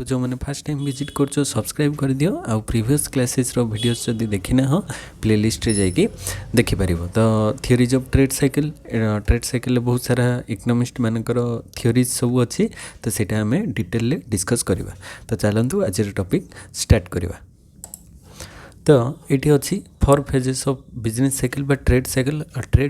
जो मैंने first time visit कर सब्सक्राइब कर दियो आ प्रीवियस क्लासेस रो वीडियोस जदि देखिना हो प्लेलिस्ट रे जाइए देखिपर। तो थियोरीज ऑफ ट्रेड साइकिल बहुत सारा इकोनॉमिस्ट मानकर थियोरीज सब अच्छी तो सेटा आम डिटेल डिस्कस करवा। तो चलतु आज टॉपिक स्टार्ट करवा। तो ये अच्छी 4 फेजेस ऑफ बिजनेस साइकिल बा ट्रेड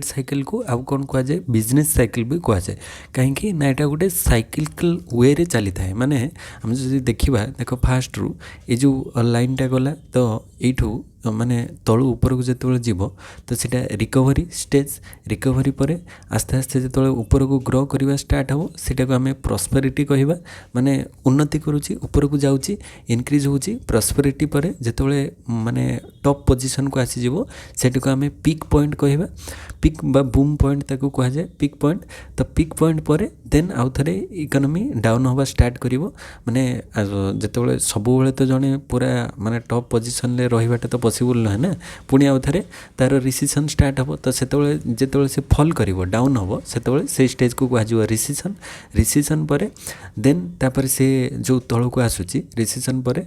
साइकिल को आउ कौन कह जाए बिजनेस साइकिल भी कह जाए कहीं ना यहाँ गोटे साइकिल वे रे चली थाए। माने आम जो देखा देख फास्ट रू ये जो लाइनटा गला तो यू माने तलू उपरକୁ ଯେତେବେଳେ ଯିବ तो सीटा रिकवरी स्टेज रिकवरी पर आस्ते आस्ते जो उपरକୁ ग्रो करवा स्टार्ट हो सीटा को आम प्रॉस्पेरिटी कहवा। माने उन्नति करुच्ची उपरକୁ जाऊँगी इनक्रीज होची प्रॉस्पेरिटी पर जितेबाला माने टॉप पोजीशन को आसीଯିव सेटी को आम पिक पॉइंट कहवा। पिक बा बूम पॉइंट ताको कह जाए पिक पॉइंट। तो पिक पॉइंट पर देन आउ थे इकोनॉमी डाउन होगा स्टार्ट करिवो। माने जितेबाला सबुबले तो जड़े पूरा माने टॉप पोजीशन रे रहिबाटा तो पॉसिबल ना ना पुणी आउ थे तार रिसेशन स्टार्ट हम। तो जितेबाला से फॉल करिवो डाउन हम से स्टेज को कह रिसेशन पर देन तापर से जो तल को आसूची रिसेशन पर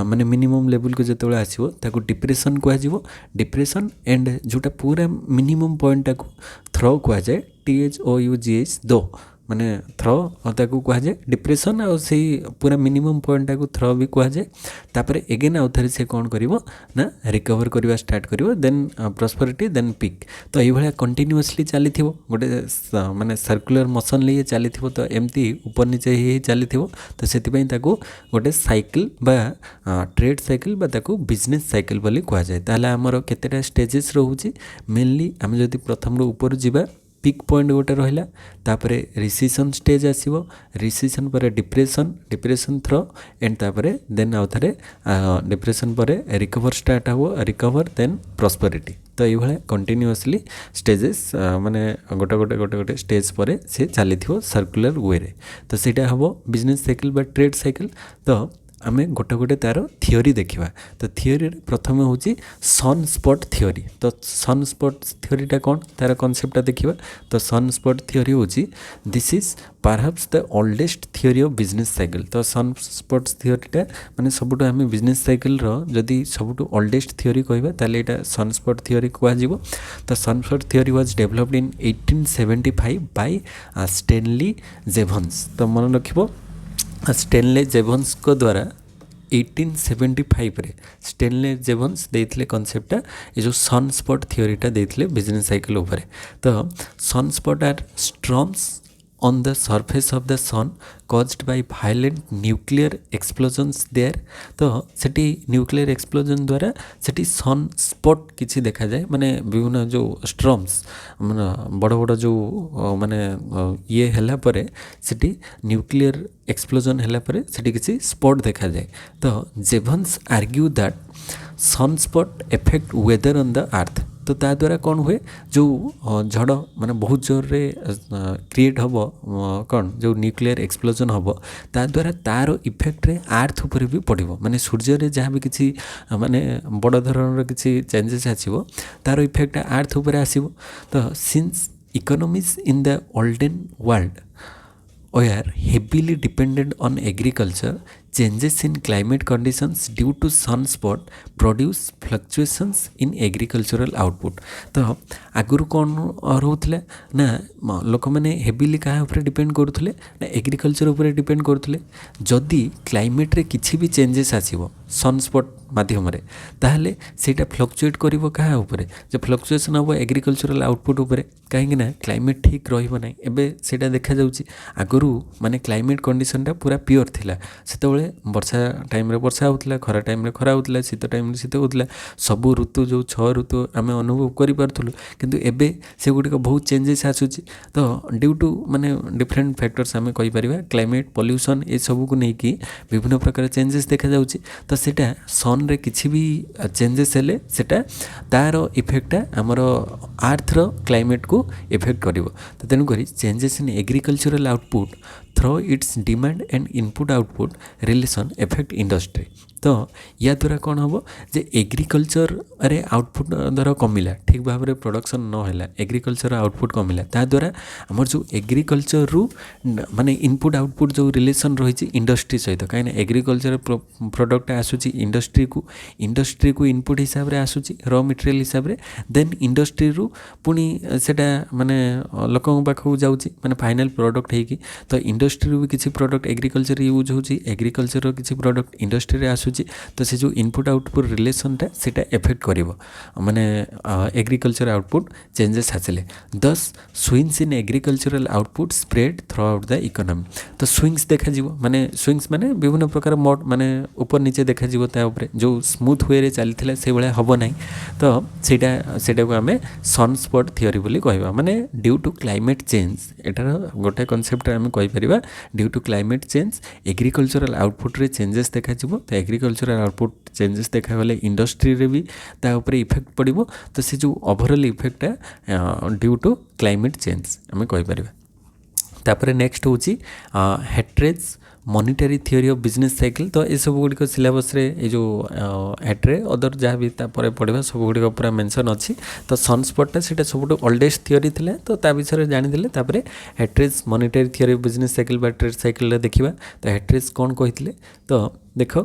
माने मिनिमम लेवल को जितेबाला आसीबो ताको डिप्रेशन कह डिप्रेशन एंड जोटा पूरा मिनिमम पॉइंट टाको थ्रो कह जाए THOUGH दो माने थ्रो ताको कह जाए डिप्रेशन और से पूरा मिनिमम पॉइंट टाको थ्रो भी कह जाए। तापर एगेन आउ थे से कौन करिवो ना रिकवर करवा स्टार्ट करिवो देन प्रॉस्पेरिटी देन पिक। तो ये भाया कंटिन्यूअसली चली गोटे माने सर्कुलर मोशन लिए चली तो एमती ऊपर नीचे ही चली तो से गोटे साइकिल बा ट्रेड साइकिल बा ताको बिजनेस साइकिल बोली कह जाए। ताहले हमर केतेटा स्टेजेस रहउची मेनली आम जदि प्रथम रो ऊपर जीवा पिक पॉइंट गोटे रहा तापर रिसेशन स्टेज आसीबो रिसेशन पर डिप्रेशन थ्रो एंड तापर देन आउ थे डिप्रेशन पर रिकवर स्टार्ट हो रिकवर देन प्रॉस्पेरिटी। तो ये भाया कंटिन्यूअसली स्टेजेस माने गोटे स्टेज पर से चली सर्कुलर वे रे। तो सीटा हम बिजनेस साइकिल बा ट्रेड साइकिल। तो आम गोटे तार थियोरी देखा। तो थियोरी प्रथम हूँ सन स्पॉट थियोरी। तो सन स्पॉट थियोरीटा कौन तार कॉन्सेप्टटा देखा। तो सन स्पॉट थियोरी हूँ this is perhaps the oldest theory of business cycle. तो सन स्पॉट थियोरीटा माने सबुठु आम बिजनेस साइकिल जदि सबुठु ओल्डेस्ट थियोरी कहबा ताले एटा सन स्पॉट थियोरी कह। तो सन spot theory was developed in 1875 by Stanley Jevons. तो मन रखिबो स्टैनली जेवन्स को द्वारा 1875 रे स्टैनली जेवन्स देइथिले कॉन्सेप्टटा ये जो सन स्पॉट थियोरीटा देइथिले बिजनेस साइकिल ऊपर। तो सन spot are storms on the surface of the sun caused by violent nuclear explosions there। तो सेटी न्यूक्लियर एक्सप्लोजन द्वारा सेटी सन स्पॉट किसी देखा जाए माने विभिन्न जो स्ट्रम्स माने बड़ बड़ जो माने ये हैला परे सेटी न्यूक्लियर एक्सप्लोजन हैला परे सेटी किसी स्पॉट देखा जाए। तो Jevons argue that sunspot effect weather on the earth. तो ता द्वारा कौन हुए जो झड़ माने बहुत जोर रे क्रिएट हम कौन जो न्यूक्लियर एक्सप्लोजन हम ता द्वारा तार इफेक्ट रे अर्थ ऊपर भी पड़ो माने सूर्य रे जहाँ भी किसी माने बड़ धरण किसी चेंजेस आसीबो तार इफेक्ट अर्थ ऊपर आसीबो। तो since economies in the olden world were heavily dependent on agriculture, changes in climate conditions due to sunspot produce fluctuations in agricultural output। तो आगुरी कौन रोले ना लोक मैंने हेविली क्या डिपेंड करुले ना एग्रीकल्चर उपर डिपेंड करुले। जदि क्लाइमेट रे किसी भी चेंजेस आसीबो सनस्पॉट माध्यम ताहले सेटा फ्लक्चुएट करिवो कहा उपरे जो फ्लक्चुएशन हम एग्रीकल्चरल आउटपुट उपरे कहीं ना क्लाइमेट ठीक रहिबो नै। एबे सेटा देखा जाउची आगुरु माने क्लाइमेट कंडीशनटा पूरा प्योर थिला सेतबेले वर्षा टाइम रे वर्षा होतला खरा टाइम रे खरा होतला शीत टाइम रे शीत होतला सबु ऋतु जो 6 ऋतु आमे अनुभव करि पारथुलु। किंतु एबे से गुडिक बहुत चेंजेस आसुची। तो ड्यू टू माने डिफरेंट फैक्टर्स आमे कहि परिबा क्लाइमेट पॉल्यूशन ए सब को नै कि विभिन्न प्रकार चेंजेस देखा जाउची। तो सेटा सन रे किछि भी चेंजेस हेले सेटा तार इफेक्टटा हमर अर्थ रो क्लाइमेट को इफेक्ट करिवो। तो तेनु करी changes in agricultural output through it's demand and input output relation effect industry. तो या द्वारा कौन हम जे एग्रिकल्चर अरे आउटपुट धर कमिला ठीक भाव में प्रोडक्शन नहला एग्रिकल्चर आउटपुट कमिला ता द्वारा आमर जो एग्रिकल्चर रु माने इनपुट आउटपुट जो रिलेशन रही इंडस्ट्री सहित कहीं एग्रिकल्चर प्रोडक्ट आसूची इंडस्ट्री को इनपुट हिसाब से आसूची रॉ मटेरियल हिसाब से देन इंडस्ट्री रु पुणी सेटा माने लोकों पाखक जाऊँगी माने फाइनल प्रोडक्ट होगी तो इंडस्ट्री भी किसी प्रोडक्ट एग्रिकल्चर यूज होची एग्रिकल्चर किसी प्रोडक्ट इंडस्ट्री रे आसूची तो से जो इनपुट आउटपुट रिलेशनटा सेटा इफेक्ट करिवो माने एग्रिकल्चर आउटपुट चेंजेस आसले दस swings in agricultural output spread through out the economy तो स्विंग्स देखा जीवो माने स्विंग्स माने विभिन्न प्रकार मोड माने ऊपर नीचे देखा जीवो ता ऊपर जो स्मूथ वे रे चलथिला से भले हबो नाही तो सेटा को आमे सनस्पॉट थ्योरी बोली कहबा माने ड्यू टू क्लाइमेट चेंज एटार गोटे कॉन्सेप्ट आमे कहि परिबा due to climate change agricultural output रे चेंजेस देखा जीवो तो एग्रिकल्चरल आउटपुट चेंजेस देखा गले इंडस्ट्री रे भी ता ऊपर इफेक्ट पड़िबो तो से जो overall effect due to climate change आमे कहि परिबा तापर नेक्स्ट होची Hawtrey's monetary theory of business cycle तो ये सब गुड़िक सिलेबस रे ये जो हेट्रे अदर जहाँ भी पढ़ा सब गुड़िक पूरा मेंशन अच्छी तो सनस्पॉटा से सब ओल्डेस्ट थ्योरी थिले तो ता विषय जानीदे तापर Hawtrey's monetary theory of business cycle बा ट्रेड साइकिल देखा तो हेट्रेज कौन कही तो देख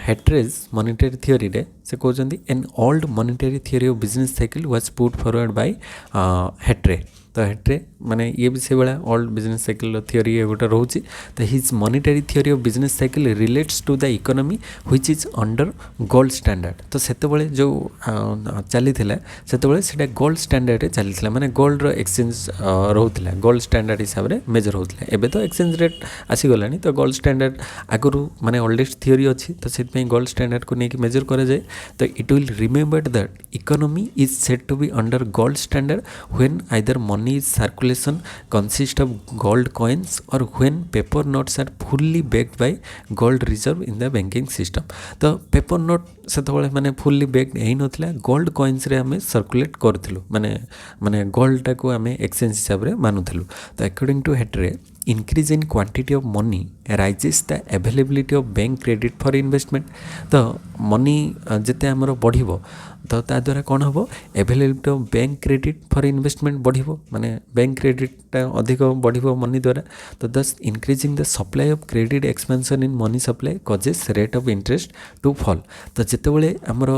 हेट्रेज मॉनिटरी थ्योरी रे से कहते an old monetary theory of business cycle was put forward by Hawtrey तो हेट्रे माने ये भी से भाया ओल्ड बिजनेस साइकिल थ्योरी ये गोटे रोचे तो his monetary theory of business cycle relates to the economy which is under gold standard तो सेतबले जो चली सेतबले सेटा गोल्ड स्टैंडर्ड रे चली माने गोल्ड रो एक्सचेंज रोला गोल्ड स्टैंडर्ड हिसाब रे मेजर होता एबे तो एक्सचेंज रेट आसी गलानी तो गोल्ड स्टैंडर्ड आगु माने ओल्डेस्ट थ्योरी अच्छी तो से गोल्ड स्टैंडर्ड को लेकिन मेजर करा जाए तो it will remember that economy is set to be under gold standard when either money circulation consists of gold coins or when paper notes are fully backed by gold reserve in the banking system तो paper note से माने fully baked है नथिला gold coins रे हमें circulate करथिलु माने gold टाको हमें exchange हिसाब रे मानुथिलु तो according to Hawtrey increase in quantity of money rises the availability of bank credit for investment तो मनी जिते आमर बढ़िबो तो ता द्वारा कौन हम availability of bank credit for investment बढ़िबो माने बैंक क्रेडिट अधिक बढ़िबो मनी द्वारा तो thus increasing the supply of credit expansion in money supply causes rate of interest to fall तो जितेबाला आमर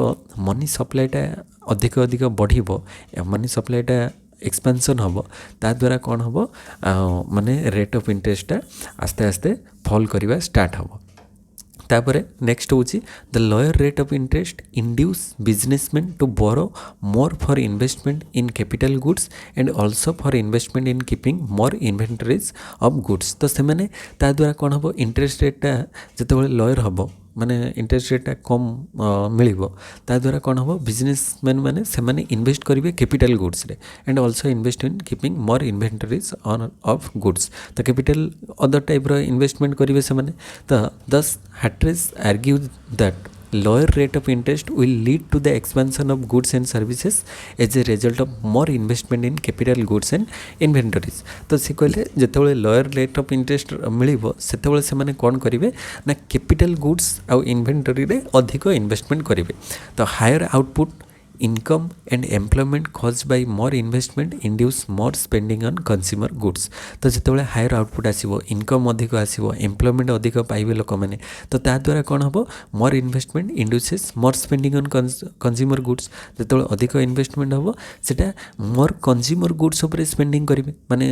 मनी सप्लाईटा अधिक अधिक बढ़िबो मनी सप्लाईटा एक्सपेंशन हम ता द्वारा कौन हम माने रेट ऑफ इंटरेस्ट आस्ते आस्ते फॉल करवा स्टार्ट हम तापर नेक्स्ट होची the lower rate of interest induce businessman to borrow more for investment in capital goods and also for investment in keeping more inventories of goods तो से मैंने ता द्वारा कौन हम इंटरेस्ट रेटा जिते लोअर हम माने इंटरेस्ट रेटा कम मिलिबो ता द्वारा कौन हम बिजनेसमैन माने से माने इन्वेस्ट करेंगे कैपिटल गुड्स रे and also invest in keeping more inventories on of goods तो कैपिटल अदर टाइप रो इन्वेस्टमेंट करेंगे से माने तो thus Hawtrey's argue that lower rate of interest will lead to the expansion of goods and services as a result of more investment in capital goods and inventories तो से कहले जितेबाला lower rate of interest मिलिबो सेतेबाला से माने कोन करिवे ना capital goods आ inventory रे अधिक investment करिवे तो higher output income and employment caused by more investment induce more spending on consumer goods तो जितेबाला हायर आउटपुट आसीबो इनकम अधिक आसीबो एम्प्लॉयमेंट अधिक पाइबे लोक मैंने तो ता द्वारा कौन हम more investment induces more spending on consumer goods जितेबाला अधिक इन्वेस्टमेंट हम सेटा मोर कंज्यूमर गुड्स उपर स्पेंडिंग करेंगे माने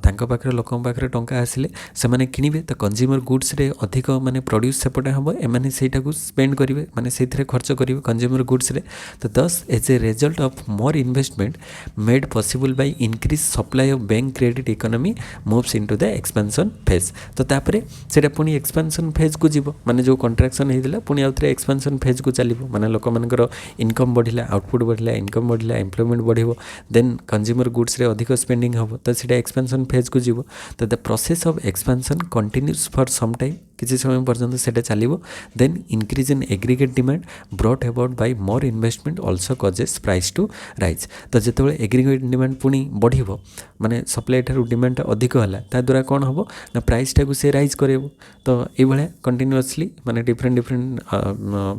तांको पाखरे लोकन पाखरे टंका आसिले से माने किनिबे तो कंज्यूमर गुड्स रे अधिक माने प्रोड्यूस सेपटे हम एमाने सेटा को स्पेंड करेंगे माने सेथिरे खर्च करेंगे कंज्यूमर गुड्स रे तो दस as a result of more investment made possible by increased supply of bank credit economy moves into the expansion phase तो तापरे सेटा पुनी एक्सपेंशन फेज को जीवो माने जो कंट्राक्शन हेदिला पुनी आउथरे एक्सपेंशन फेज को चलीबो माने लोक मानकर इनकम बढ़िला आउटपुट बढ़िला इनकम बढ़िला एम्प्लॉयमेंट बढ़िबो देन कंज्यूमर गुड्स रे अधिक स्पेंडिंग हबो तो सेटा एक्सपेंशन फेज को जीवो तो the process of expansion continues for some time किसी समय पर्यंत सेटा चलिबो then increase in aggregate demand brought about by more investment also causes price to rise तो जेतेबेले एग्रीगेट डिमांड पुणी बढ़िबो माने सप्लाई ठारू डिमांड अधिक होला ता द्वारा कोन हबो ना प्राइस टाकू से राइज करेबो तो ए भले कंटिन्यूअसली माने डिफरेंट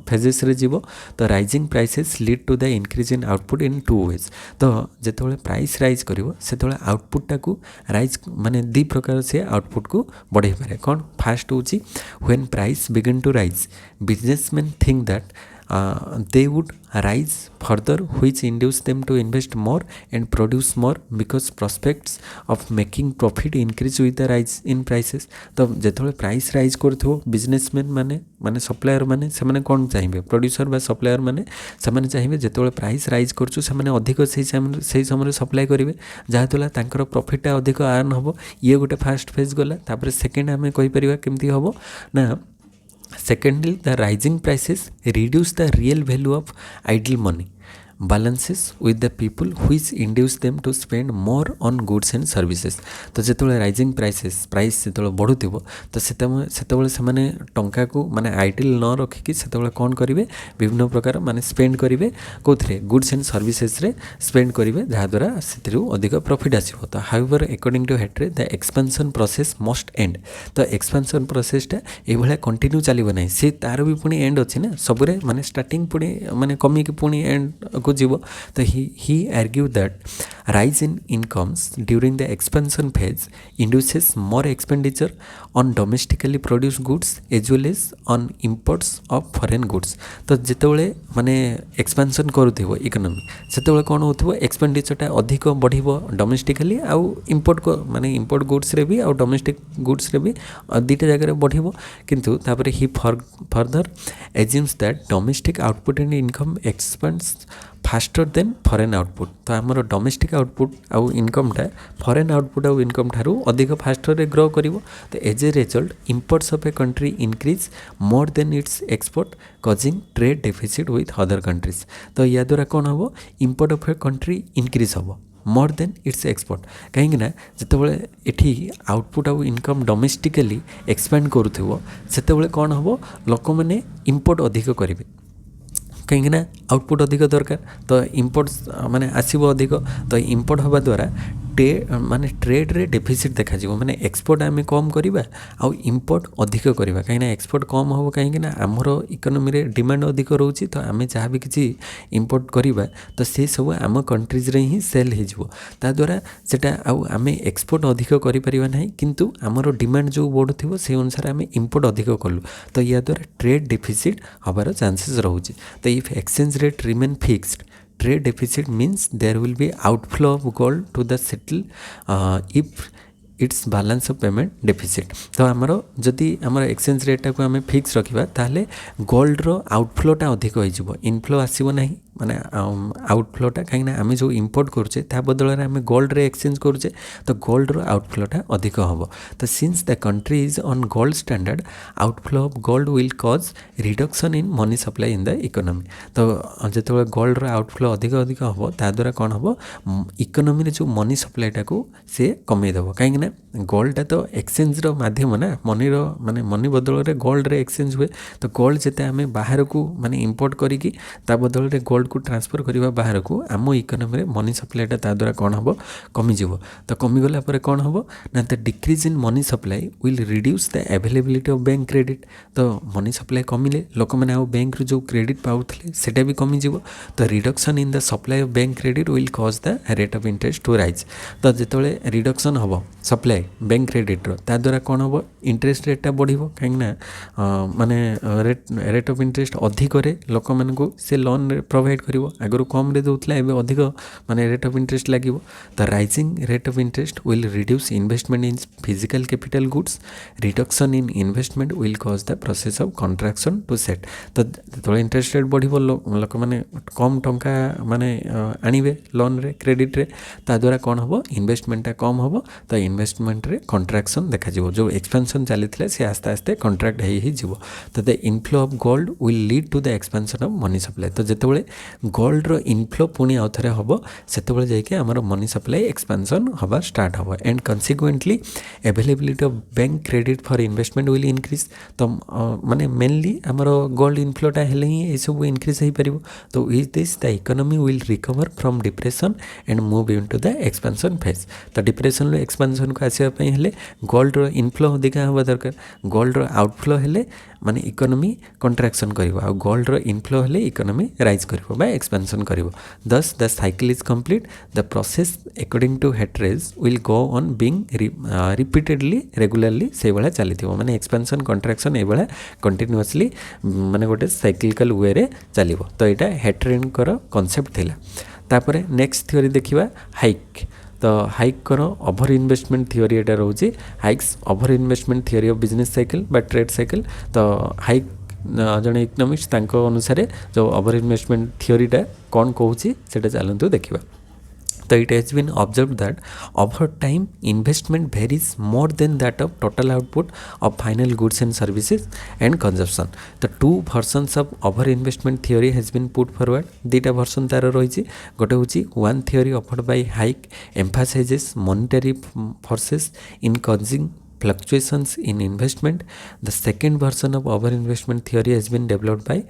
फेजेस रे जीवो तो rising prices lead to the increase in output in to wage तो जेतेबेले प्राइस राइज करिवो सेतेबेले आउटपुट टाकू राइज माने दी प्रकार से आउटपुट को बढ़ाई पारे कौन फास्ट होची when price begin to rise businessman think that they would rise further which induce them to invest more and produce more because prospects of making profit increase with the rise in prices तो जेतबेले price rise करथो businessman माने माने supplier माने से माने कोन चाहिबे producer बा supplier माने से माने चाहिबे जेतबेले प्राइस राइज करछु से माने अधिक से समय सप्लाई करिवे जाहतला तांकर प्रॉफिट अधिक अर्न हबो ये गोटे फास्ट फेज गला तापर सेकंड हमें कहि परिबा केमती हबो ना secondly the rising prices reduce the real value of idle money balances with the people which induce them to spend more on goods and services तो जेतबेले राइजिंग प्राइस जेतबेले बढ़ुथिबो तो सेतबेले से माने टंका को माने आइडल न रखिकी सेतबेले कोन करिवे विभिन्न प्रकार माने स्पेंड करिवे कोथरे गुड्स एंड सर्विसेज रे स्पेंड करिवे जहा द्वारा सेतिरु अधिक प्रॉफिट आसीबो तो however according to Hawtrey the expansion process must end तो एक्सपेंशन प्रोसेस टा ए भले कंटिन्यू चलिबो नै से तार भी पुनी एंड अछि ना सबरे माने स्टार्टिंग पुनी माने कमी के पुनी एंड को जीवो तो he argued that rise in incomes during the expansion phase induces more expenditure on domestically produced goods as well as on imports of foreign goods तो जेतेबेले माने एक्सपेंशन करूथिबो इकोनॉमी सेतेबेले कोन होथिबो एक्सपेंडिचर टा अधिक बढ़िबो डोमेस्टिकली आउ इंपोर्ट को माने इंपोर्ट गुड्स रे भी आउ डोमेस्टिक गुड्स रे भी दीटा जगह रे बढ़िबो किंतु तापर he further assumes that domestic output and income expands faster than foreign output तो आमर डोमेस्टिक आउटपुट आउ इनकमटा फॉरेन आउटपुट आउ इनकम ठारू अधिक फास्टर रे ग्रो करिवो तो as a result imports of a country increase more than its export causing trade deficit with other countries तो या द्वारा कौन हम import of a country increase हम मोर देन इट्स एक्सपोर्ट कहीं जितेबाला ये आउटपुट आउ इनकम डोमेस्टिकली एक्सपैंड करूथो से कौन हम लोक मैंने इंपोर्ट अधिक करेंगे कहीं आउटपुट अधिक दरकार तो इंपोर्ट माने आसीबो अधिक तो इंपोर्ट हवा द्वारा माने ट्रेड रे डेफिसिट देखा जीवो माने एक्सपोर्ट आमे कम करिबा आ इंपोर्ट अधिक करिबा कहीं एक्सपोर्ट कम हो कहीं आमर इकोनॉमी रे डिमांड अधिक रहउची तो आमे जहाँ भी किसी इंपोर्ट करिबा तो से सब आम कंट्रीज रे ही सेल हो जिवो ता द्वारा सेटा आमे एक्सपोर्ट अधिक करि परिबा नाही किंतु आमर डिमांड जो बढ़ुथिबो से अनुसार आमे इंपोर्ट अधिक कलु तो या द्वारा ट्रेड डेफिसिट हबार चांसेस रहउची तो if exchange rate remain fixed trade deficit means there will be outflow of gold to the settle if its balance of payment deficit तो आमर जदि आमर एक्सचेंज रेट को आम फिक्स रखा ताहले गोल्ड रो आउटफ्लोटा अधिक हो इनफ्लो आसब ना माने आउटफ्लोटा कहीं आम जो इंपोर्ट करुचे ता बदल में आम गोल्ड रे एक्सचेंज करुचे तो गोल्ड रो आउटफ्लोटा अधिक हम तो since the country is on gold standard outflow of gold will cause reduction in money supply in the economy तो जो गोल्ड रो आउटफ्लो अधिक अधिक हम ता द्वारा कौन हम इकोनॉमी जो मनी सप्लाईटा को सी कमेदेव कहीं गोल्डटा तो एक्सचेंज रो माध्यम ना मनी रो माने मनी बदल रे गोल्ड रे एक्सचेंज हुए तो गोल्ड जेते आम बाहर को माने इंपोर्ट करिकी ता बदल रे गोल्ड को ट्रांसफर करबा बाहर को आम इकोनॉमी रे मनी सप्लाईटा ता द्वारा कौन हम कमी जीवो तो कमी गला पर कौन हम ना the decrease in money supply will reduce the availability of bank credit तो मनी सप्लाई कमिले लोक मैंने आउ बैंक रो जो क्रेडिट पाउथले सेटा भी कमी जीवो तो reduction in the supply of bank credit will cause the rate of interest to rise तो जेतेबेले रिडक्शन हम सप्लाई बैंक क्रेडिट ता द्वारा कौन हम इंटरेस्ट रेटा बढ़ो कहीं माने रेट ऑफ इंटरेस्ट अधिक लोक मानू से लोन प्रोवाइड कर आगु कम रे दूसरा एवं अधिक माने रेट ऑफ इंटरेस्ट लगे तो rising rate of interest will reduce investment in physical capital goods reduction in investment will cause the process of contraction to set तो जो इंटरेस्ट रेट बढ़ो लोक मैंने कम टंका माने आनिबे लोन रे क्रेडिट रे ता द्वारा कौन हम इन्वेस्टमेंटा कम हम तो इन्वेस्टमेंट रे कंट्राक्शन देखा जो एक्सपेंशन चली से आस्ते आस्ते कंट्राक्ट हो तो the inflow of gold will lead to the expansion of money supply तो जितेबाला गोल्ड इनफ्लो पुणी आउ थे हम से जाकि आमर मनी सप्लाई एक्सपेंशन हवा स्टार्ट हम and consequently availability of bank credit for investment will increase. तो माने मेनली आमर गोल्ड इनफ्लोटा हेले ही ये सब इंक्रीज हो पार। तो with this the economy will recover from depression and move into the expansion phase. तो डिप्रेशन एक्सपेंशन को आसापी हेले गोल्ड इनफ्लो अधिका हवा दरकार। गोल्ड आउटफ्लो हेले माने इकोनॉमी कंट्राक्शन करिवो आ गोल्ड इनफ्लो हेले इकोनॉमी राइज करिवो बा एक्सपेंशन करिवो। Thus the cycle is complete the process according to Hawtrey's will go on being repeatedly regularly से भाया चली माने एक्सपेंशन कंट्राक्शन ये कंटिन्यूअसली माने गोटे साइक्लिकल वे रे चलिवो। तो यहाँ हेट्रेनकर कॉन्सेप्ट थिला। तापरे नेक्स्ट थ्योरी देखिबा हाइक। तो हाइक कर ओवर इन्वेस्टमेंट थ्योरी एटा रोचे hikes over investment theory of business cycle बा ट्रेड साइकिल। तो हाइक जड़े इकोनॉमिक्स अनुसार जो ओवर इन्वेस्टमेंट थ्योरीटा कौन कहूँ से चलतु देखा। तो it has been observed that over time investment varies more than that of total output of final goods and services and consumption. The two versions of over investment theory has been put forward. दुटा version तार रही गोटे हूँ one theory offered by Hayek emphasizes monetary forces in causing fluctuations in investment. The second version of over investment theory has been developed by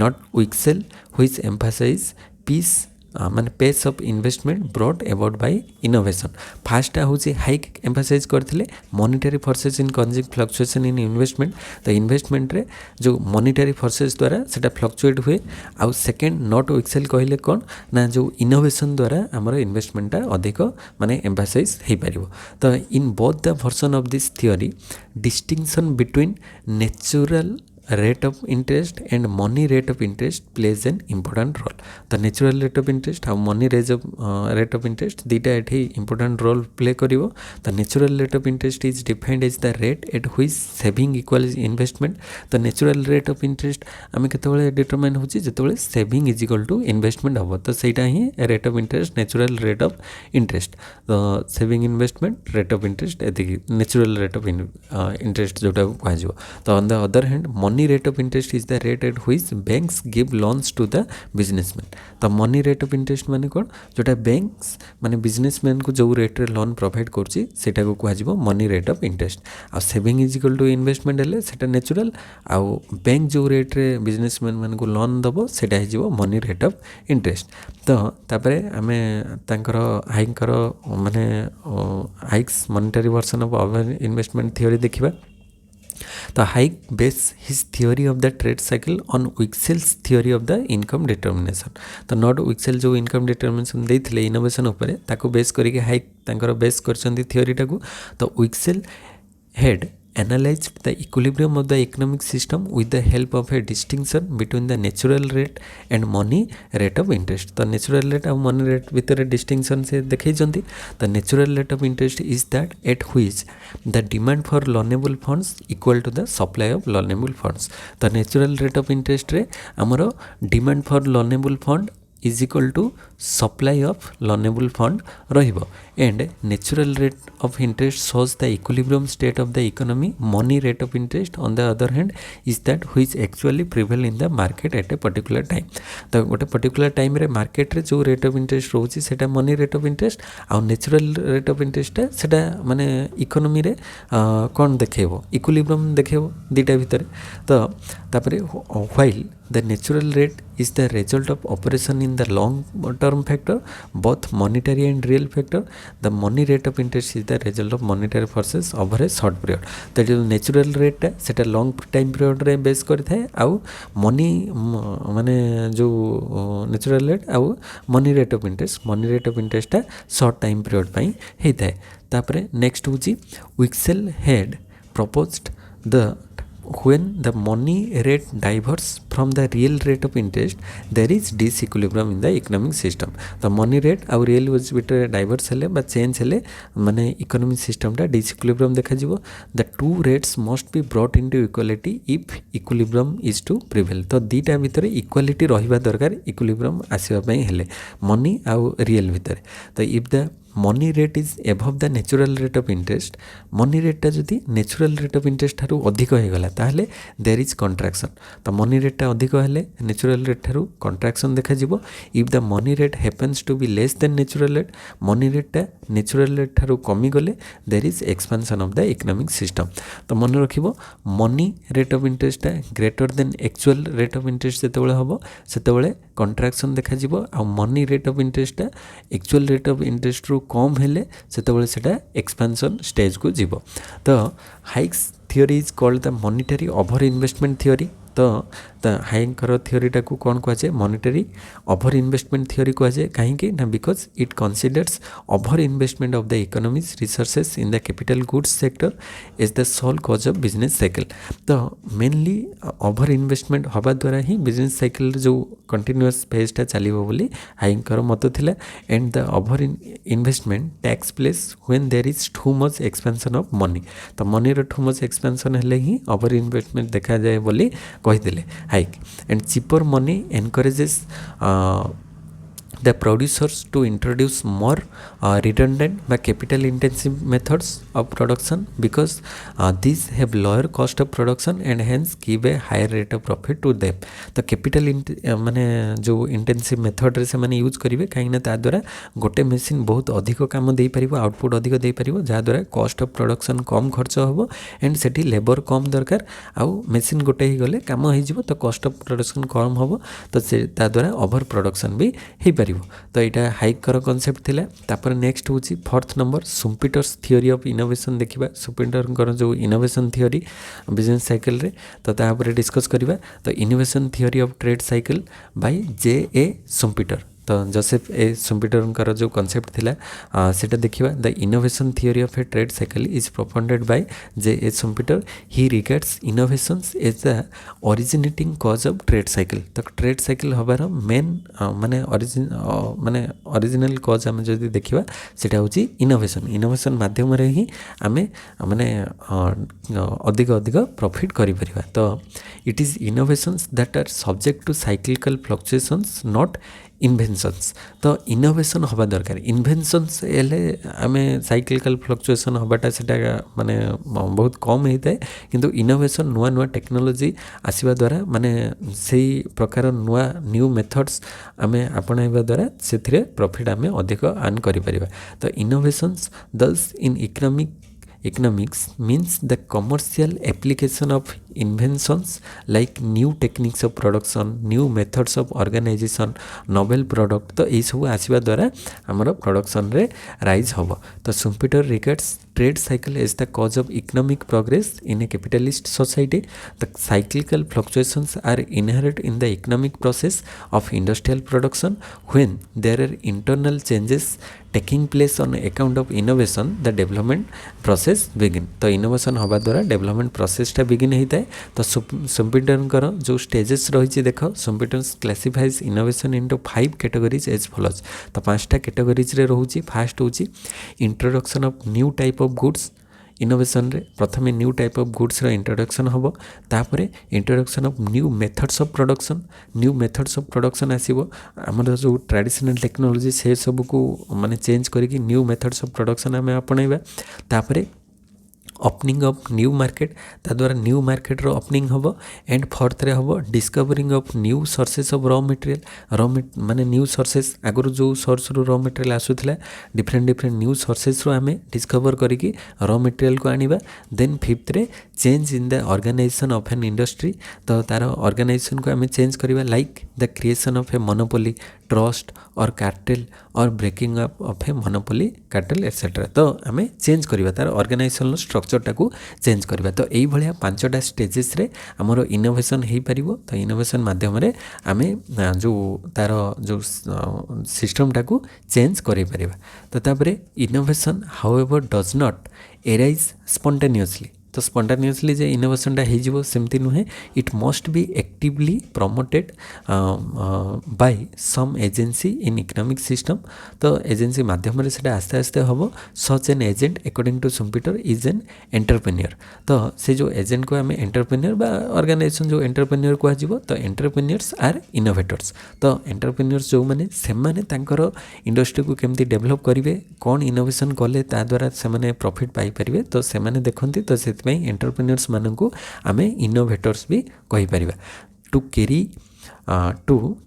Not Wicksell which emphasizes peace माने pace of investment brought about by innovation. फास्ट हूँ Hayek emphasize करते monetary forces in causing fluctuation in investment. तो investment रे जो monetary forces द्वारा सेटा fluctuate हुए। आउ सेकेंड नॉट विक्सेल कहले कौन ना जो इनोवेशन द्वारा आमर इन्वेस्टमेंटा अधिक माने एम्फासाइज हो पार। तो in both the version of this theory distinction between natural rate of interest and money rate of interest plays an important role. The natural rate of interest and money rate of interest दीटा एठी important role play करिवो। The natural rate of interest is defined as the rate at which saving equals investment. The natural rate of interest आमे केतबेले determine होची जेतबेले saving is equal to investment हबो। तो सेटा ही rate of interest natural rate of interest। तो saving investment rate of interest एति natural rate of interest जोटा कहजिवो। तो on the other hand money rate of interest is the rate at which banks give loans to the businessman. तो money rate of interest माने कौन जोटा banks माने businessman को जो rate रे loan provide करची सेटा को कहजिवो money rate of interest। Uh saving is equal to investment हेले सेटा natural आ बैंक जो rate रे businessman मान को loan दबो सेटा हिजिवो money rate of interest। तो तापरे आमे तांकर हाइकर माने hikes monetary version of our investment theory देखिबा। तो Hayek based his theory of the trade cycle on Wicksell's theory of the income determination. तो नॉट विक्सेल जो इनकम डिटरमिनेशन देते इनोवेशन उपर ताको बेस करके हाइक तांकर बेस करछंती थ्योरीटा को। तो विक्सेल head analyzed the equilibrium of the economic system with the help of a distinction between the natural rate and money rate of interest. तो natural rate और money rate भितर distinction से देखै जंती। The natural rate of interest is that at which the demand for loanable funds equal to the supply of loanable funds. तो natural rate of interest रे हमरो demand for loanable fund is equal to supply of loanable fund रहिबो and natural rate of interest shows the equilibrium state of the economy. Money rate of interest on the other hand is that which actually prevail in the market at a particular time. तो गोटे particular time रे market रे जो rate of interest रोची सेटा money rate of interest uh natural rate of interest सेटा माने economy रे कौन देखेबो equilibrium देखेबो दीटा भितर। तो तापरे while the natural rate is the result of operation in the long term factor both monetary and real factor. The money rate of interest is the result of monetary forces over a short period. तो जो natural rate है सेटा long time period रे base करि थाए आउ money माने जो natural rate आउ money rate of interest टा short time period पई हेइ थाए। तापरे next होची Wicksell had proposed the when the money rate diverges from the real rate of interest there is disequilibrium in the economic system. The money rate और real was bitter diverge हेले बा change हेले माने economic system टा disequilibrium देखा जिवो। The two rates must be brought into equality if equilibrium is to prevail. तो दीटा भितर equality रहिबा दरकार equilibrium आसीबा पई हेले money और real भितर। तो if the money rate is above the natural rate of interest money रेटा जदि नेचुरल रेट ऑफ इंटरेस्ट ठारू अधिक होगला ताहले देयर इज कंट्राक्शन तो मनी रेटा अधिक हेले नेचुरल रेट ठारू कंट्राक्शन देखा जिवो if the money rate happens to be less than natural rate money रेटा नेचुरल रेट ठारू कमी गले there is expansion of the economic system तो मन रखिबो money rate of interest greater than actual rate of interest जेतेबेले हबो सेतेबेले कंट्राक्शन देखा जिवो आ money rate of interest actual rate of interest रु कम हेले सेतेबेले सेटा एक्सपेंशन स्टेज को जिवो तो Hayek's theory is called the monetary over investment theory तो हाइकर थियोरीटा को कौन कहुए मॉनिटरी ओवर इन्वेस्टमेंट थियोरी कहुए कहीं ना because it considers over investment of the economics resources in the capital goods sector is the sole cause of business cycle तो मेनली ओवर इन्वेस्टमेंट हवा द्वारा ही बिजनेस साइकिल जो कंटिन्यूअस फेजटा चलो बोली हाइकर मत थिला and the over investment takes place when there is too much expansion of money तो मनी रो टू मच एक्सपेंशन हेले ही ओवर इन्वेस्टमेंट देखा जाए बोली कहीदेले hike and cheaper money encourages the producers to introduce more redundant by capital intensive methods of production because these have lower cost of production and hence give a higher rate of profit to them तो capital माने जो intensive method रे से माने use करिवे काहे ना ता द्वारा गोटे मशीन बहुत अधिक काम देई परिबो आउटपुट अधिक देई परिबो जा द्वारा कॉस्ट ऑफ प्रोडक्शन कम खर्च होबो एंड सेठी लेबर कम दरकार आउ मशीन गोटे ही गले काम होई जिवो तो कॉस्ट ऑफ प्रोडक्शन कम होबो तो से ता द्वारा ओवर प्रोडक्शन भी हे तो यहाँ हाइकर कनसेप्ट थिला तापर नेक्स्ट हूँ fourth number Schumpeter's theory of innovation देखा सुम्पिटर जो इनोवेशन थियोरी बिजनेस साइकिल रे तो तापर डिस्कस करवा तो innovation theory of trade cycle by J A. Schumpeter तो जोसेफ ए सुम्पिटर जो कनसेप्ट थिला सेटा देखिबा the innovation theory of a trade cycle is propounded by J A. Schumpeter he regards innovations as the originating cause of trade cycle तो trade cycle हबार main माने original cause आम जदि देखिबा सेटा होची इनोवेशन माध्यम रे ही आमे माने अधिक अधिक प्रॉफिट करि परिबा तो it is innovations that are subject to cyclical fluctuations not inventions तो इनोवेशन हवा दरकार इन्वेंशंस एले आमे साइक्लिकल फ्लक्चुएशन हबाटा सेटा माने बहुत कम होता है किंतु इनोवेशन नुआ नुआ टेक्नोलॉजी आसीबा द्वारा माने सेही प्रकार नुआ न्यू मेथड्स आमे अपनाइबा द्वारा सेथिरे प्रॉफिट आमे अधिक अर्न करि परिबा तो इनोवेशंस दस इन economics means the commercial application of inventions like new techniques of production new methods of organization novel product तो यही सब आसवा द्वारा आमर प्रोडक्शन रे राइज हम तो Schumpeter regards trade cycle as the cause of economic progress in a capitalist society the cyclical fluctuations are inherent in the economic process of industrial production when there are internal changes taking place on account of innovation the development process begin तो innovation हवा द्वारा development प्रोसेसटा begin होता है तो सुम्पिटर जो stages रही देख Schumpeter classifies innovation into 5 categories as follows तो 5टा कैटेगरीज रे रहूची फास्ट होची introduction of new type of goods innovation रे प्रथमे न्यू टाइप ऑफ गुड्स रो इंट्रोडक्शन हम तापरे introduction of new methods of production आसीबो हमर जो ट्रेडिशनल टेक्नोलॉजी से सब को माने चेंज करके न्यू मेथड्स ऑफ प्रोडक्शन आमे अपनाइबा तापरे ओपनिंग ऑफ न्यू मार्केट ता द्वारा न्यू मार्केट रो ओपनिंग हम एंड फोर्थ रे हम discovering of new sources of raw material माने न्यू सोर्सेस आगु जो सोर्स रो रॉ मटेरियल आसुथला डिफरेंट न्यू सोर्सेस रो आमे डिस्कवर करिकी रॉ मटेरियल को आनिबा देन फिफ्थ रे change in the organization of an industry तो तार ऑर्गेनाइजेशन को आमे चेंज करिबा like the creation of a monopoly trust और कार्टेल और breaking up of a monopoly cartel etcetera तो आमे चेंज करिबा तार ऑर्गेनाइजेशनल स्ट्रक्चरटा को चेंज करिबा तो एई भलिया 5टा स्टेजेस रे हमरो इनोवेशन हेई परिबो तो इनोवेशन माध्यम रे आमे जो तार जो सिस्टमटा को चेंज करि परिबा तो तापरे innovation however does not arise spontaneously तो स्पॉन्टानियसली जे इनोवेशनटा हो सेमती नुहे it must be actively promoted by some agency in economic system तो एजेंसी माध्यम से आस्ते आस्ते हम such an agent according to Schumpeter is an entrepreneur तो से जो एजेंट को आम एंटरप्रेन्योर बा ऑर्गेनाइजेशन जो एंटरप्रेन्योर कह तो एंटरप्रेन्योर्स आर इनोवेटर्स तो एंटरप्रेन्योर्स जो मैंने से इंडस्ट्री को केमती डेभलप करेंगे कौन इनोवेशन कले ता द्वारा से प्रॉफिट पाई परिवे तो से देखते तो से एंटरप्रेन्योर्स मानू आम इनोवेटर्स भी कहीपर to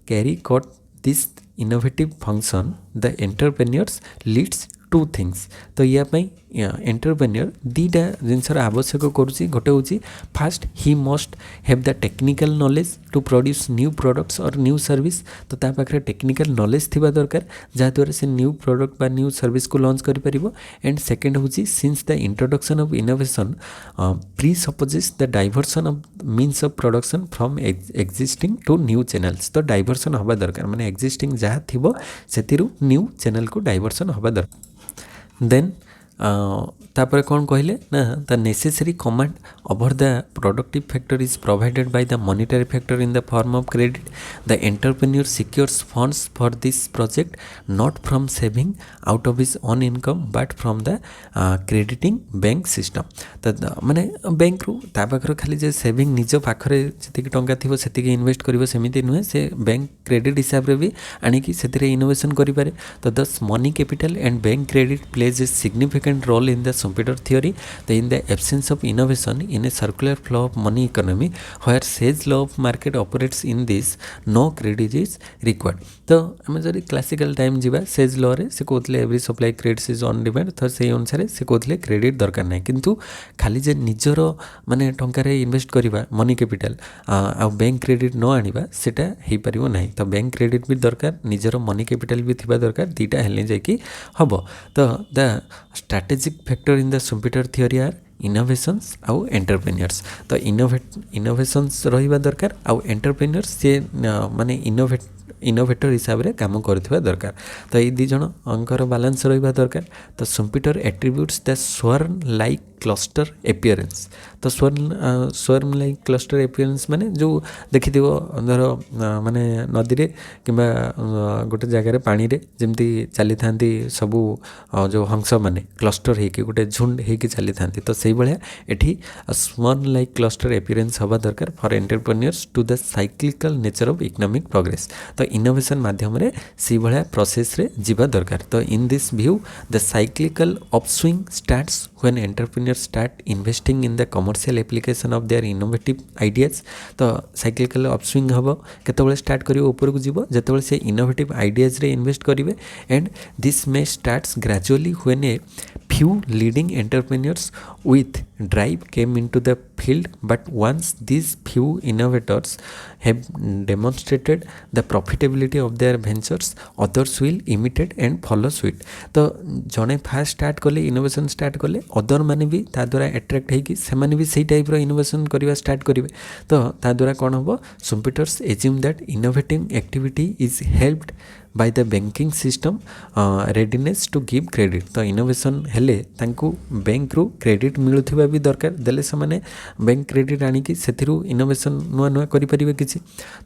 carry out this innovative function the entrepreneurs leads to things तो यापाई एंटरप्रेन्योर दीटा जिनसर आवश्यक करुँची गोटे हूँ first he must have the technical knowledge to produce new products और न्यू सर्विस तो ता पाखे टेक्निकल नॉलेज थिबा दरकार जहाँद्वारा से न्यू प्रोडक्ट बा न्यू सर्विस को लॉन्च कर परिबो एंड सेकेंड हूँ since the introduction of innovation presupposes the diversion of means of production from existing to new channels तो डाइवर्सन हवा दरकार माने एक्जिस्टिंग जहाँ थिबो सेतिरु न्यू चैनल को डाइवर्सन हवा दरकार देन तापर कौन कहले ना the necessary command over the productive factor is provided by the monetary factor in the form of credit the entrepreneur secures funds for this project not from saving out of his own income but from the crediting bank system तो माने bank रू ता पाखर खाली जे saving निज पाखरे जति टंका थिबो सेति इन्वेस्ट करिवो सेमिति नुहे से बैंक क्रेडिट हिसाब रे भी आनिकी सेतिरे इनोवेशन करि पारे तो दस money capital and bank credit plays a significant role in the Schumpeter theory that in the absence of innovation in a circular flow of money economy where Say's law of market operates in this no credit is required तो आम जब classical time जीवा says law रे से कहते every supply credits is on demand तो से अनुसार से कहते क्रेडिट दरकार ना किंतु खाली जे निजर माने टंकार इन्वेस्ट करवा मनी कैपिटल आ बैंक क्रेडिट न आनिबा सेटा हेई परिबो नाही तो बैंक क्रेडिट भी दरकार निजर मनी कैपिटल भी थिबा दरकार दीटा हेले जाकी हबो तो the strategic factor in the Schumpeter theory are innovations आउ एंटरप्रेन्योर्स तो इनोवेशंस रहिबा दरकार आउ एंटरप्रेन्योर्स से माने इनोवेटर हिसाब से काम करथिबा दरकार तो ये दी जण अंकर बैलेंस रहिबा दरकार तो Schumpeter attributes the swarm like cluster appearance तो स्वर्म लाइक क्लस्टर एपियरेंस माने जो देखि दिबो धर माने नदी रे किबा गोटे जगह रे पानी रे जेमती चली थांती सबु जो हंस माने क्लस्टर हे कि गोटे झुंड हे कि चली थांती तो सेही भलिया एठी स्वर्म लाइक क्लस्टर एपियरेंस हवा दरकार for entrepreneurs to the cyclical nature of economic progress तो इनोवेशन माध्यम रे सी भलिया प्रोसेस रे जीवा दरकार तो in this view the cyclical upswing starts when entrepreneur start investing in the commercial application of their innovative ideas तो साइक्लिकल अपस्विंग हम केतबेले स्टार्ट करिवो ऊपर को जीवो जेतबेले से इनोवेटिव आइडियाज रे इन्वेस्ट करिवे and this may starts gradually when A few leading entrepreneurs with drive came into the field but once these few innovators have demonstrated the profitability of their ventures others will imitate and follow suit तो जने fast start कले innovation start कले other माने भी ता द्वारा attract है कि से माने भी सही टाइप रो इनोवेशन करवा स्टार्ट करिवे तो ता द्वारा कोन हबो Schumpeter's assume that innovating activity is helped by the banking system readiness to give credit तो इनोवेशन हेले तांकु बैंक रू क्रेडिट मिलुथिबा भी दरकार देले से माने बैंक क्रेडिट आनी कि सेथिरु इनोवेशन नुआ नुआ करि परिबे किछि